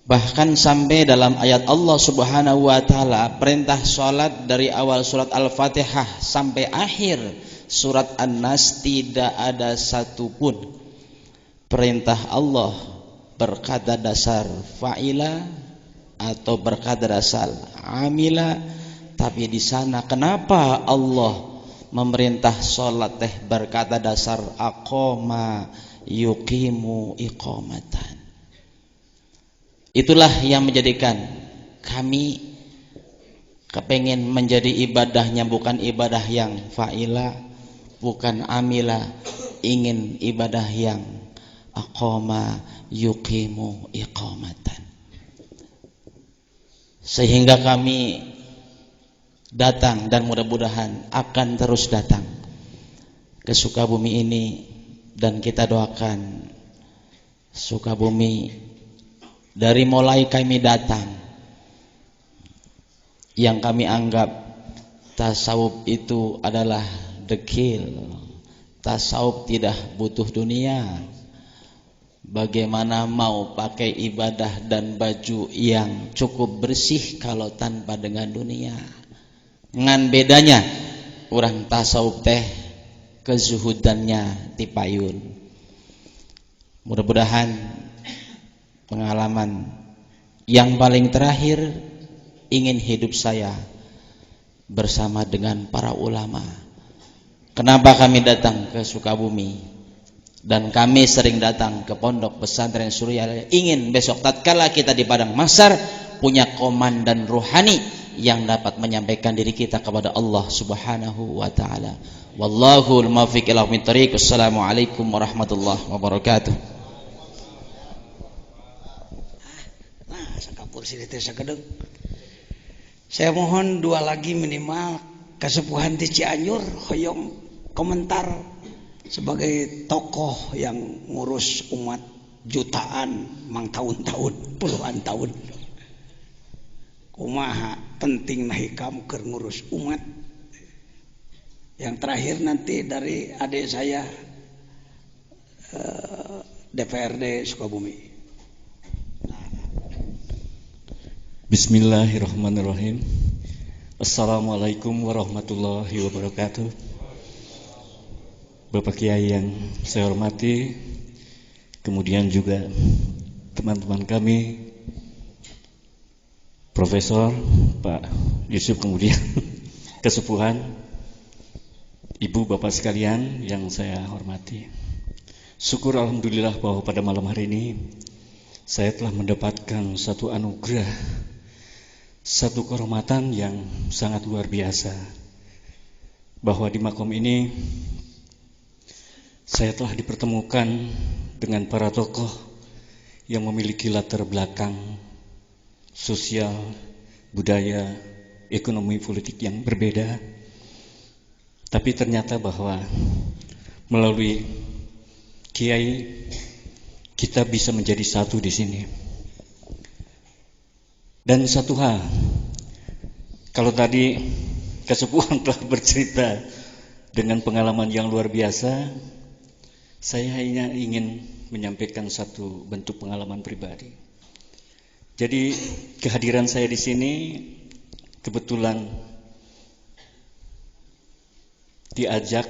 Bahkan sampai dalam ayat Allah Subhanahu wa taala, perintah salat dari awal surat Al-Fatihah sampai akhir surat An-Nas tidak ada satupun perintah Allah berkata dasar fa'ila atau berkata dasar amila. Tapi di sana kenapa Allah memerintah salat teh berkata dasar aqama yuqimu iqamatan? Itulah yang menjadikan kami kepengen menjadi ibadahnya bukan ibadah yang fa'ila, bukan amila, ingin ibadah yang aqama yuqimu iqamatan. Sehingga kami datang dan mudah-mudahan akan terus datang ke Sukabumi ini, dan kita doakan Sukabumi dari mulai kami datang yang kami anggap tasawuf itu adalah dekil, tasawuf tidak butuh dunia. Bagaimana mau pakai ibadah dan baju yang cukup bersih kalau tanpa dengan dunia? Ngan bedanya orang tasawuf teh kezuhudannya tipayun. Mudah-mudahan pengalaman yang paling terakhir ingin hidup saya bersama dengan para ulama. Kenapa kami datang ke Sukabumi dan kami sering datang ke Pondok Pesantren Surya? Ingin besok tatkala kita di padang mahsyar punya komandan ruhani yang dapat menyampaikan diri kita kepada Allah Subhanahu wa taala. Wallahul muwaffiq ila aqwamit thoriq. Wassalamualaikum warahmatullahi wabarakatuh. Sakapur sini teh sakedeng. Saya mohon dua lagi minimal kasepuhan di Cianjur hoyong komentar sebagai tokoh yang ngurus umat jutaan mang tahun-tahun, puluhan tahun. Kumaha penting hikam keur ngurus umat. Yang terakhir nanti dari adik saya DPRD Sukabumi. Bismillahirrahmanirrahim. Assalamualaikum warahmatullahi wabarakatuh. Bapak Kiai yang saya hormati, kemudian juga teman-teman kami, Profesor Pak Yusuf, kemudian kesepuhan, ibu bapak sekalian yang saya hormati. Syukur alhamdulillah bahwa pada malam hari ini saya telah mendapatkan satu anugerah, satu kehormatan yang sangat luar biasa, bahwa di makom ini saya telah dipertemukan dengan para tokoh yang memiliki latar belakang sosial, budaya, ekonomi, politik yang berbeda. Tapi ternyata bahwa melalui Kiai kita bisa menjadi satu di sini. Dan satu hal, kalau tadi kesepuhan telah bercerita dengan pengalaman yang luar biasa, saya hanya ingin menyampaikan satu bentuk pengalaman pribadi. Jadi kehadiran saya di sini kebetulan diajak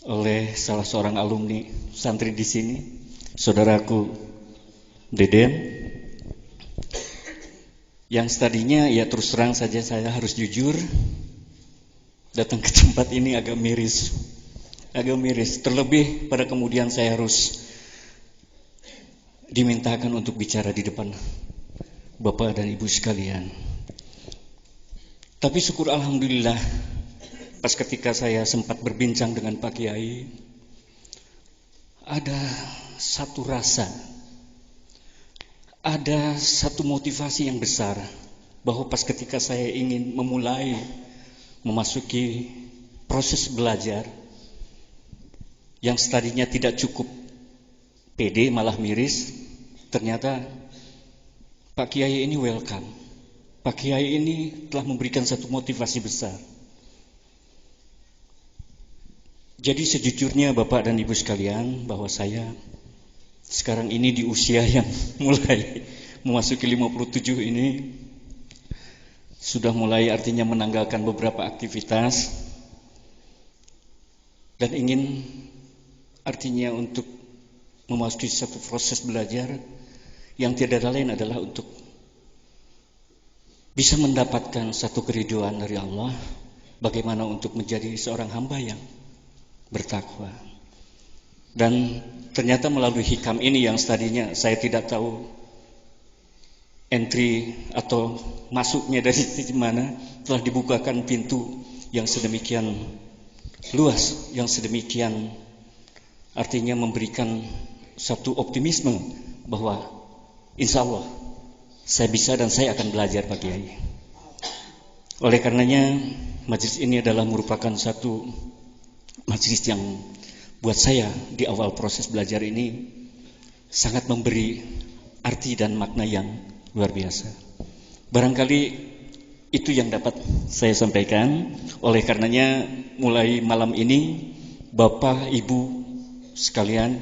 oleh salah seorang alumni santri di sini, saudaraku Deden, yang tadinya ya terus terang saja saya harus jujur, datang ke tempat ini agak miris, terlebih pada kemudian saya harus dimintakan untuk bicara di depan Bapak dan Ibu sekalian. Tapi syukur alhamdulillah, pas ketika saya sempat berbincang dengan Pak Kiai, ada satu rasa, ada satu motivasi yang besar bahwa pas ketika saya ingin memulai memasuki proses belajar yang tadinya tidak cukup pede malah miris, ternyata Pak Kiai ini welcome. Pak Kiai ini telah memberikan satu motivasi besar. Jadi sejujurnya Bapak dan Ibu sekalian, bahwa saya sekarang ini di usia yang mulai memasuki 57 ini, sudah mulai artinya menanggalkan beberapa aktivitas dan ingin artinya untuk memasuki satu proses belajar yang tiada lain adalah untuk bisa mendapatkan satu keriduan dari Allah, bagaimana untuk menjadi seorang hamba yang bertakwa. Dan ternyata melalui hikam ini yang tadinya saya tidak tahu entry atau masuknya dari mana, telah dibukakan pintu yang sedemikian luas, yang sedemikian artinya memberikan satu optimisme bahwa insya Allah saya bisa dan saya akan belajar Pak Kiai. Oleh karenanya majelis ini adalah merupakan satu majelis yang buat saya di awal proses belajar ini sangat memberi arti dan makna yang luar biasa. Barangkali itu yang dapat saya sampaikan. Oleh karenanya mulai malam ini Bapak Ibu sekalian,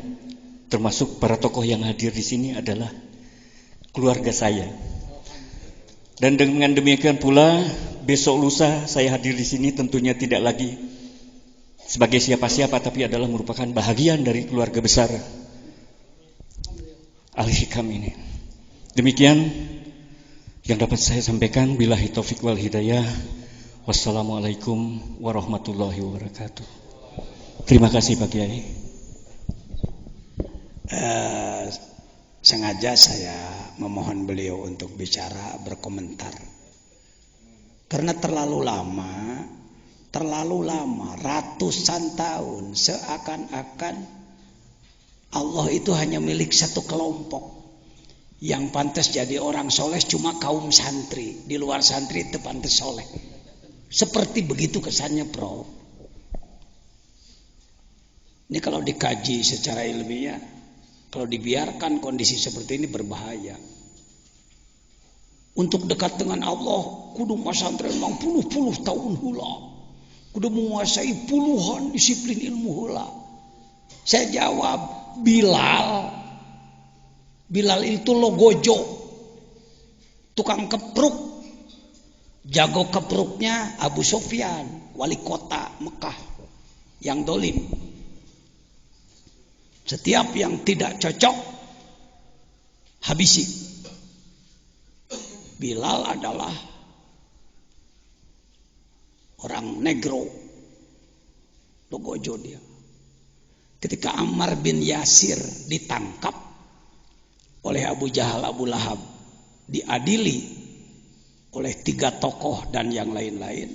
termasuk para tokoh yang hadir di sini adalah keluarga saya. Dan dengan demikian pula besok lusa saya hadir di sini tentunya tidak lagi sebagai siapa-siapa, tapi adalah merupakan bahagian dari keluarga besar Al-Hikam ini. Demikian yang dapat saya sampaikan. Billahi taufiq wal hidayah. Wassalamualaikum warahmatullahi wabarakatuh. Terima kasih Pak Kiai. Sengaja saya memohon beliau untuk bicara, berkomentar, karena terlalu lama, ratusan tahun, seakan-akan Allah itu hanya milik satu kelompok. Yang pantas jadi orang soleh cuma kaum santri, di luar santri itu pantas soleh. Seperti begitu kesannya, Prof. Ini kalau dikaji secara ilmiah, kalau dibiarkan kondisi seperti ini berbahaya. Untuk dekat dengan Allah, kudu masantren mang puluh-puluh tahun hula, kudu menguasai puluhan disiplin ilmu hula. Saya jawab, Bilal itu logojo, tukang kepruk, jago kepruknya Abu Sufyan, wali kota Mekah yang dolim. Setiap yang tidak cocok habisi. Bilal adalah orang negro, logojo dia. Ketika Ammar bin Yasir ditangkap oleh Abu Jahal, Abu Lahab, diadili oleh 3 tokoh dan yang lain-lain,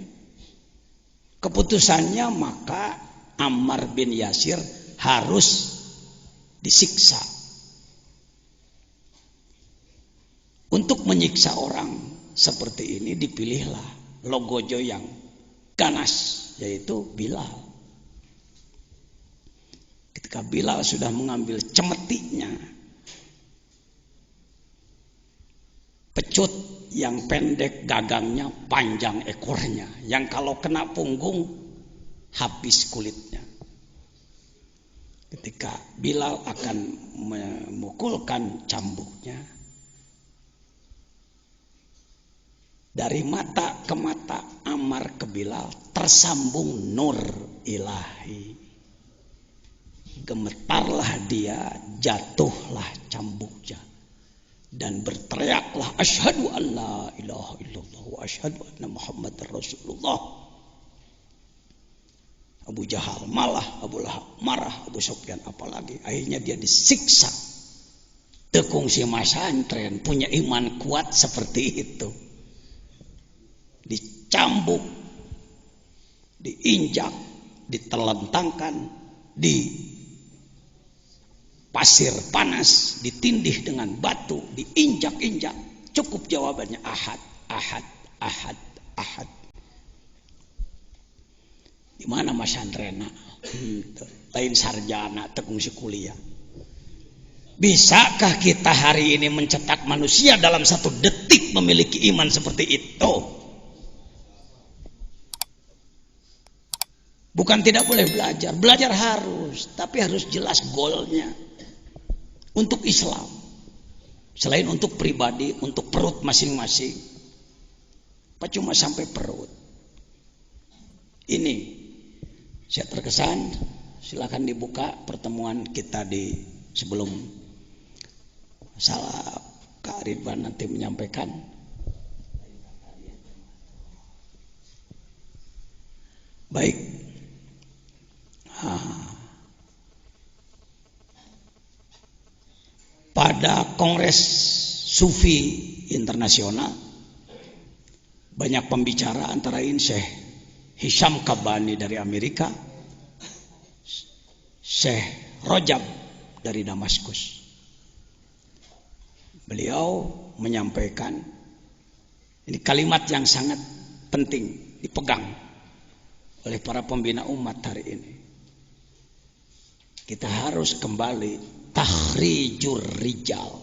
keputusannya maka Ammar bin Yasir harus disiksa. Untuk menyiksa orang seperti ini dipilihlah logojo yang ganas, yaitu Bilal. Ketika Bilal sudah mengambil cemetinya, pecut yang pendek gagangnya, panjang ekornya, yang kalau kena punggung habis kulitnya. Ketika Bilal akan memukulkan cambuknya, dari mata ke mata Ammar ke Bilal tersambung nur ilahi. Gemetarlah dia, jatuhlah cambuknya, dan berteriaklah, asyhadu an la ilaha illallah wa asyhadu anna Muhammadar Rasulullah. Abu Jahal malah, Abu Lahab marah, Abu Sufyan apalagi. Akhirnya dia disiksa. Tekung si masantren punya iman kuat seperti itu. Dicambuk, diinjak, ditelentangkan, pasir panas, ditindih dengan batu, diinjak-injak. Cukup jawabannya ahad, ahad, ahad, ahad. Di mana Mas Andrena? Lain sarjana, tekungsi kuliah. Bisakah kita hari ini mencetak manusia dalam 1 detik memiliki iman seperti itu? Bukan tidak boleh belajar, belajar harus, tapi harus jelas goalnya. Untuk Islam, selain untuk pribadi, untuk perut masing-masing. Apa cuma sampai perut? Ini saya terkesan, silakan dibuka pertemuan kita di sebelum salah Kak Ridwan nanti menyampaikan. Baik. Pada Kongres Sufi Internasional banyak pembicara, antara lain Syekh Hisham Kabani dari Amerika, Syekh Rojab dari Damaskus. Beliau menyampaikan, ini kalimat yang sangat penting dipegang oleh para pembina umat hari ini. Kita harus kembali takhrijur rijal,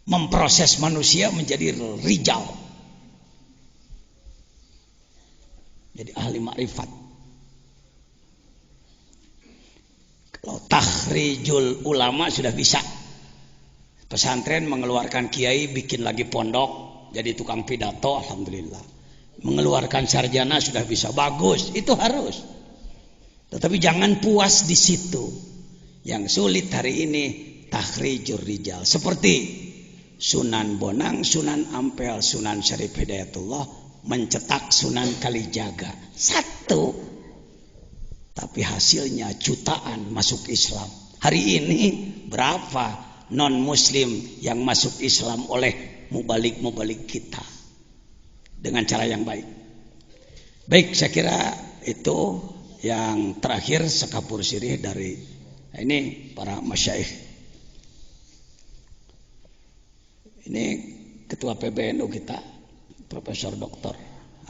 memproses manusia menjadi rijal, jadi ahli makrifat. Kalau takhrijul ulama sudah bisa, pesantren mengeluarkan kiai, bikin lagi pondok, jadi tukang pidato, alhamdulillah. Mengeluarkan sarjana sudah bisa, bagus, itu harus. Tetapi jangan puas di situ. Yang sulit hari ini takhrijur rijal, seperti Sunan Bonang, Sunan Ampel, Sunan Syarif Hidayatullah mencetak Sunan Kalijaga 1, tapi hasilnya jutaan masuk Islam. Hari ini berapa non muslim yang masuk Islam oleh mubalik-mubalik kita dengan cara yang baik. Baik, saya kira itu yang terakhir sekapur sirih dari ini para masyaikh. Ini ketua PBNU kita, Profesor Dr.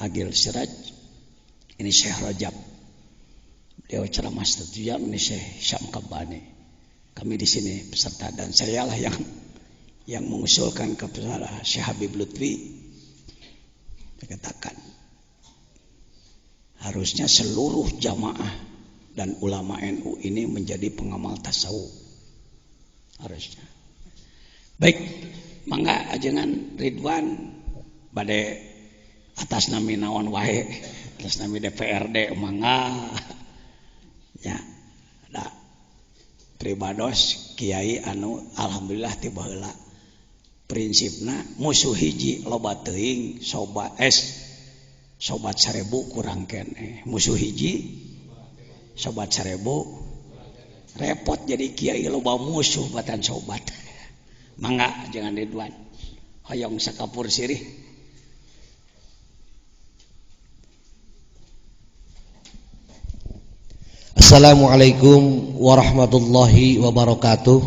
Agil Siraj. Ini Syekh Rajab, beliau ceramah setuju. Ini Syekh Syam Kabani. Kami di sini peserta, dan saya lah yang mengusulkan kepada Syekh Habib Lutfi. Saya katakan harusnya seluruh jamaah dan ulama NU ini menjadi pengamal tasawuf, harusnya. Baik, mangga ajengan Ridwan bade atas nami naon wae, atas nami DPRD mangga ya. Da pribados kiai anu alhamdulillah ti baheula prinsipna musuh hiji loba teuing, sobat 1000 kurang keneh, musuh hiji sobat 1000 repot, jadi kiai loba musuh batan sobat. Mangga jangan Ridwan hoyong sakapur sirih. Assalamualaikum warahmatullahi wabarakatuh.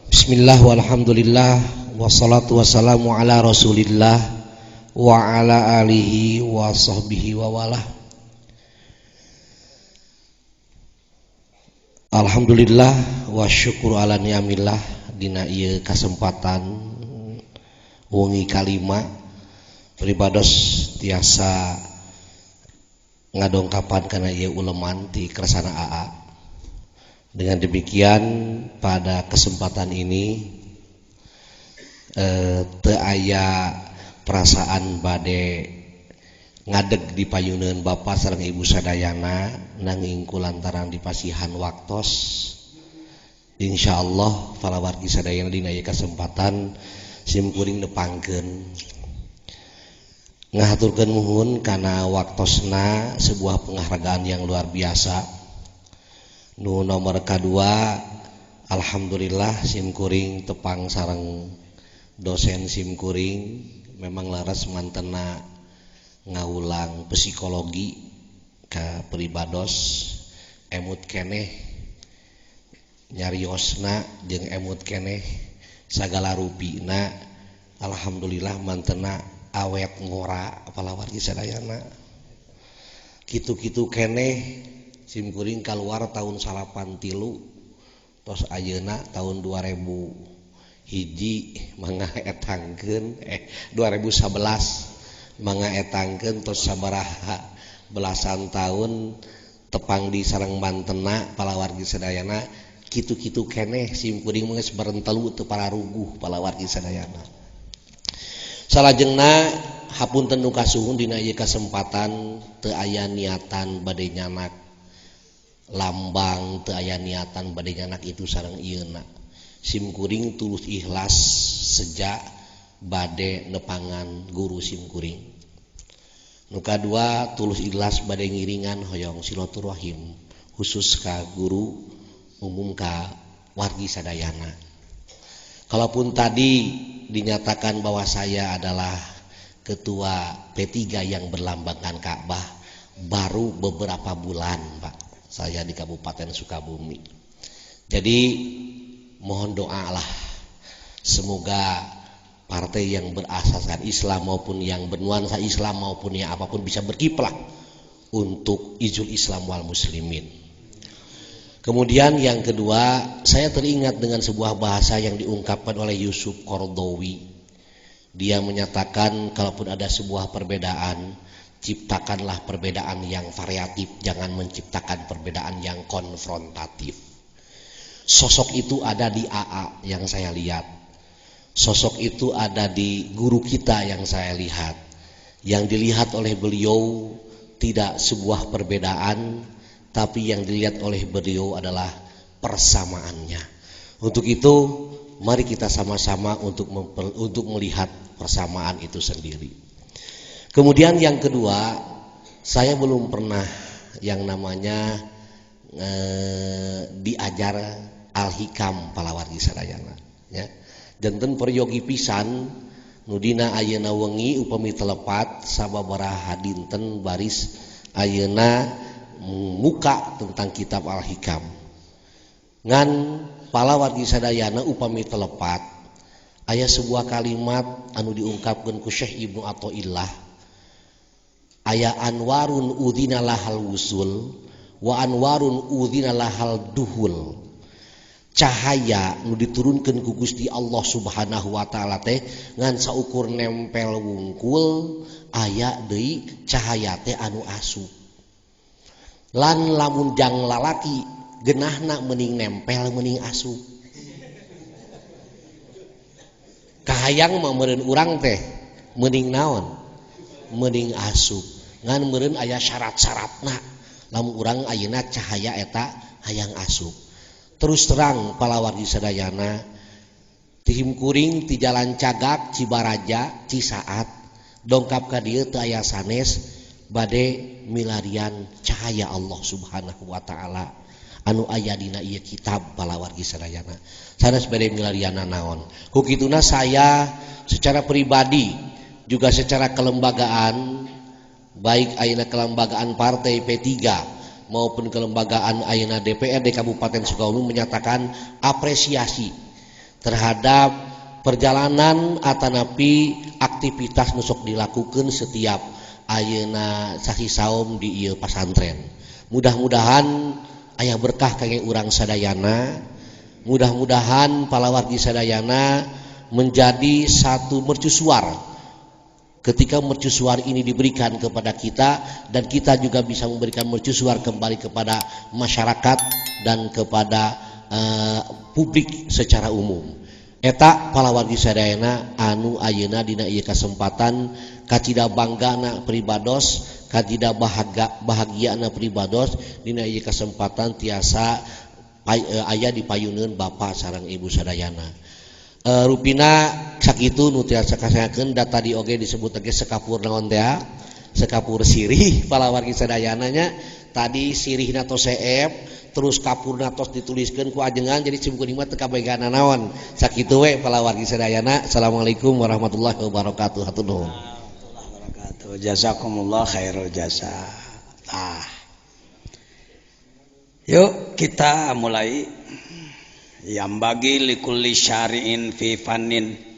Bismillah walhamdulillah wassalatu wassalamu ala rasulillah wa ala alihi wa sahbihi wa walah. Alhamdulillah wa syukur ala ni'amillah dina ieu kasempatan wengi kalima pribados tiasa ngadongkapan kana ieu uleman ti Kersana AA. Dengan demikian pada kesempatan ini teu aya perasaan bade ngadeg di payuneun Bapak sareng Ibu sadayana, nanging kulantaran dipasihan waktos insyaallah falawargi sadayana dina ieu kesempatan simkuring nepangkeun ngahaturkeun nuhun kana waktosna sebuah penghargaan yang luar biasa. Nu nomor kadua, alhamdulillah simkuring tepang sareng dosen simkuring memang laras mantena ngaulang psikologi ka pribados emut keneh nyariosna jeung emut keneh sagala rupina alhamdulillah mantena awet ngora palawargi sadayana kitu-kitu keneh simkuring keluar tahun 83 tos ayeuna tahun 2000 hiji mangga etangkeun 2011 mangga etangkeun tos sabaraha belasan tahun tepang di sareng Bantena palawargi sadayana kitu-kitu keneh simkuring geus barentelu teu pararuguh palawargi sadayana. Salajengna hapunten nu kasuhun dina ieu kasempatan teu aya niatan bade nyanak lambang, teu aya niatan bade nyanak itu sareng ieuna. Simkuring tulus ikhlas sejak bade nepangan guru simkuring. Nu kadua tulus ikhlas bade ngiringan hoyong silaturahim khusus ka guru umum ka wargi sadayana. Kalaupun tadi dinyatakan bahwa saya adalah ketua P3 yang berlambangkan Ka'bah baru beberapa bulan Pak saya di Kabupaten Sukabumi. Jadi mohon doa lah semoga partai yang berasaskan Islam maupun yang bernuansa Islam maupun yang apapun bisa berkiprah untuk izul Islam wal muslimin. Kemudian yang kedua, saya teringat dengan sebuah bahasa yang diungkapkan oleh Yusuf Qaradawi. Dia menyatakan kalaupun ada sebuah perbedaan, ciptakanlah perbedaan yang variatif, jangan menciptakan perbedaan yang konfrontatif. Sosok itu ada di AA yang saya lihat. Sosok itu ada di guru kita yang saya lihat. Yang dilihat oleh beliau tidak sebuah perbedaan, tapi yang dilihat oleh beliau adalah persamaannya. Untuk itu, mari kita sama-sama untuk melihat persamaan itu sendiri. Kemudian yang kedua, saya belum pernah yang namanya diajar al-hikam palawargi sadayana. Ya. Janten peryogi pisan, nudina ayeuna wengi upami telepat sababaraha dinten baris ayeuna muka tentang kitab Al-Hikam ngan palawargi sadayana upami telepat aya sebuah kalimat anu diungkapkeun ku Syekh Ibnu Athaillah aya anwarun udzina lahal wusul wa anwarun udzina lahal duhul cahaya nu diturunkeun ku Gusti Allah Subhanahu wa taala teh ngan saukur nempel wungkul aya deui cahaya teh anu asup lan lamun jang lalaki genahna mending nempel mending asup kahayang mah meureun urang teh mending naon mending asup ngan meureun aya syarat-syaratna lamun urang ayeuna cahaya eta hayang asup. Terus terang palawargi sadayana tihim kuring ti jalan Cagak Cibaraja Cisaat dongkap ka dieu teu aya sanes bade milarian cahaya Allah Subhanahu wa taala anu aya dina ieu kitab palawargi sadayana. Sanes bade milarianna naon? Ku kituna saya secara pribadi juga secara kelembagaan baik ayeuna kelembagaan partai P3 maupun kelembagaan ayeuna DPRD Kabupaten Sukabumi menyatakan apresiasi terhadap perjalanan atanapi aktivitas nu sok dilakukeun setiap ayeuna sasi saum di ieu pasantren. Mudah-mudahan aya berkah kangge urang sadayana. Mudah-mudahan palawargi sadayana menjadi satu mercusuar. Ketika mercusuar ini diberikan kepada kita dan kita juga bisa memberikan mercusuar kembali kepada masyarakat dan kepada publik secara umum. Eta palawargi sadayana anu ayeuna dina ieu kasempatan kacida banggana pribados kacida bahagiana pribados dina ieu kasempatan tiasa aya di payuneun Bapak sareng Ibu sadayana. Rupina sakitu nu tiasa kasayakeun da tadi oge disebut ge sekapur naon teh sekapur sirih palawargi sadayana nya tadi sirihna tos seep terus kapurna tos dituliskeun ku ajengan jadi simkuring mah teu kabegana naon sakitu we palawargi sadayana. Assalamualaikum warahmatullahi wabarakatuh. Hatur nuhun. Jazakumullah khairul jasa. Yuk kita mulai yang bagi likulli syari'in fi fannin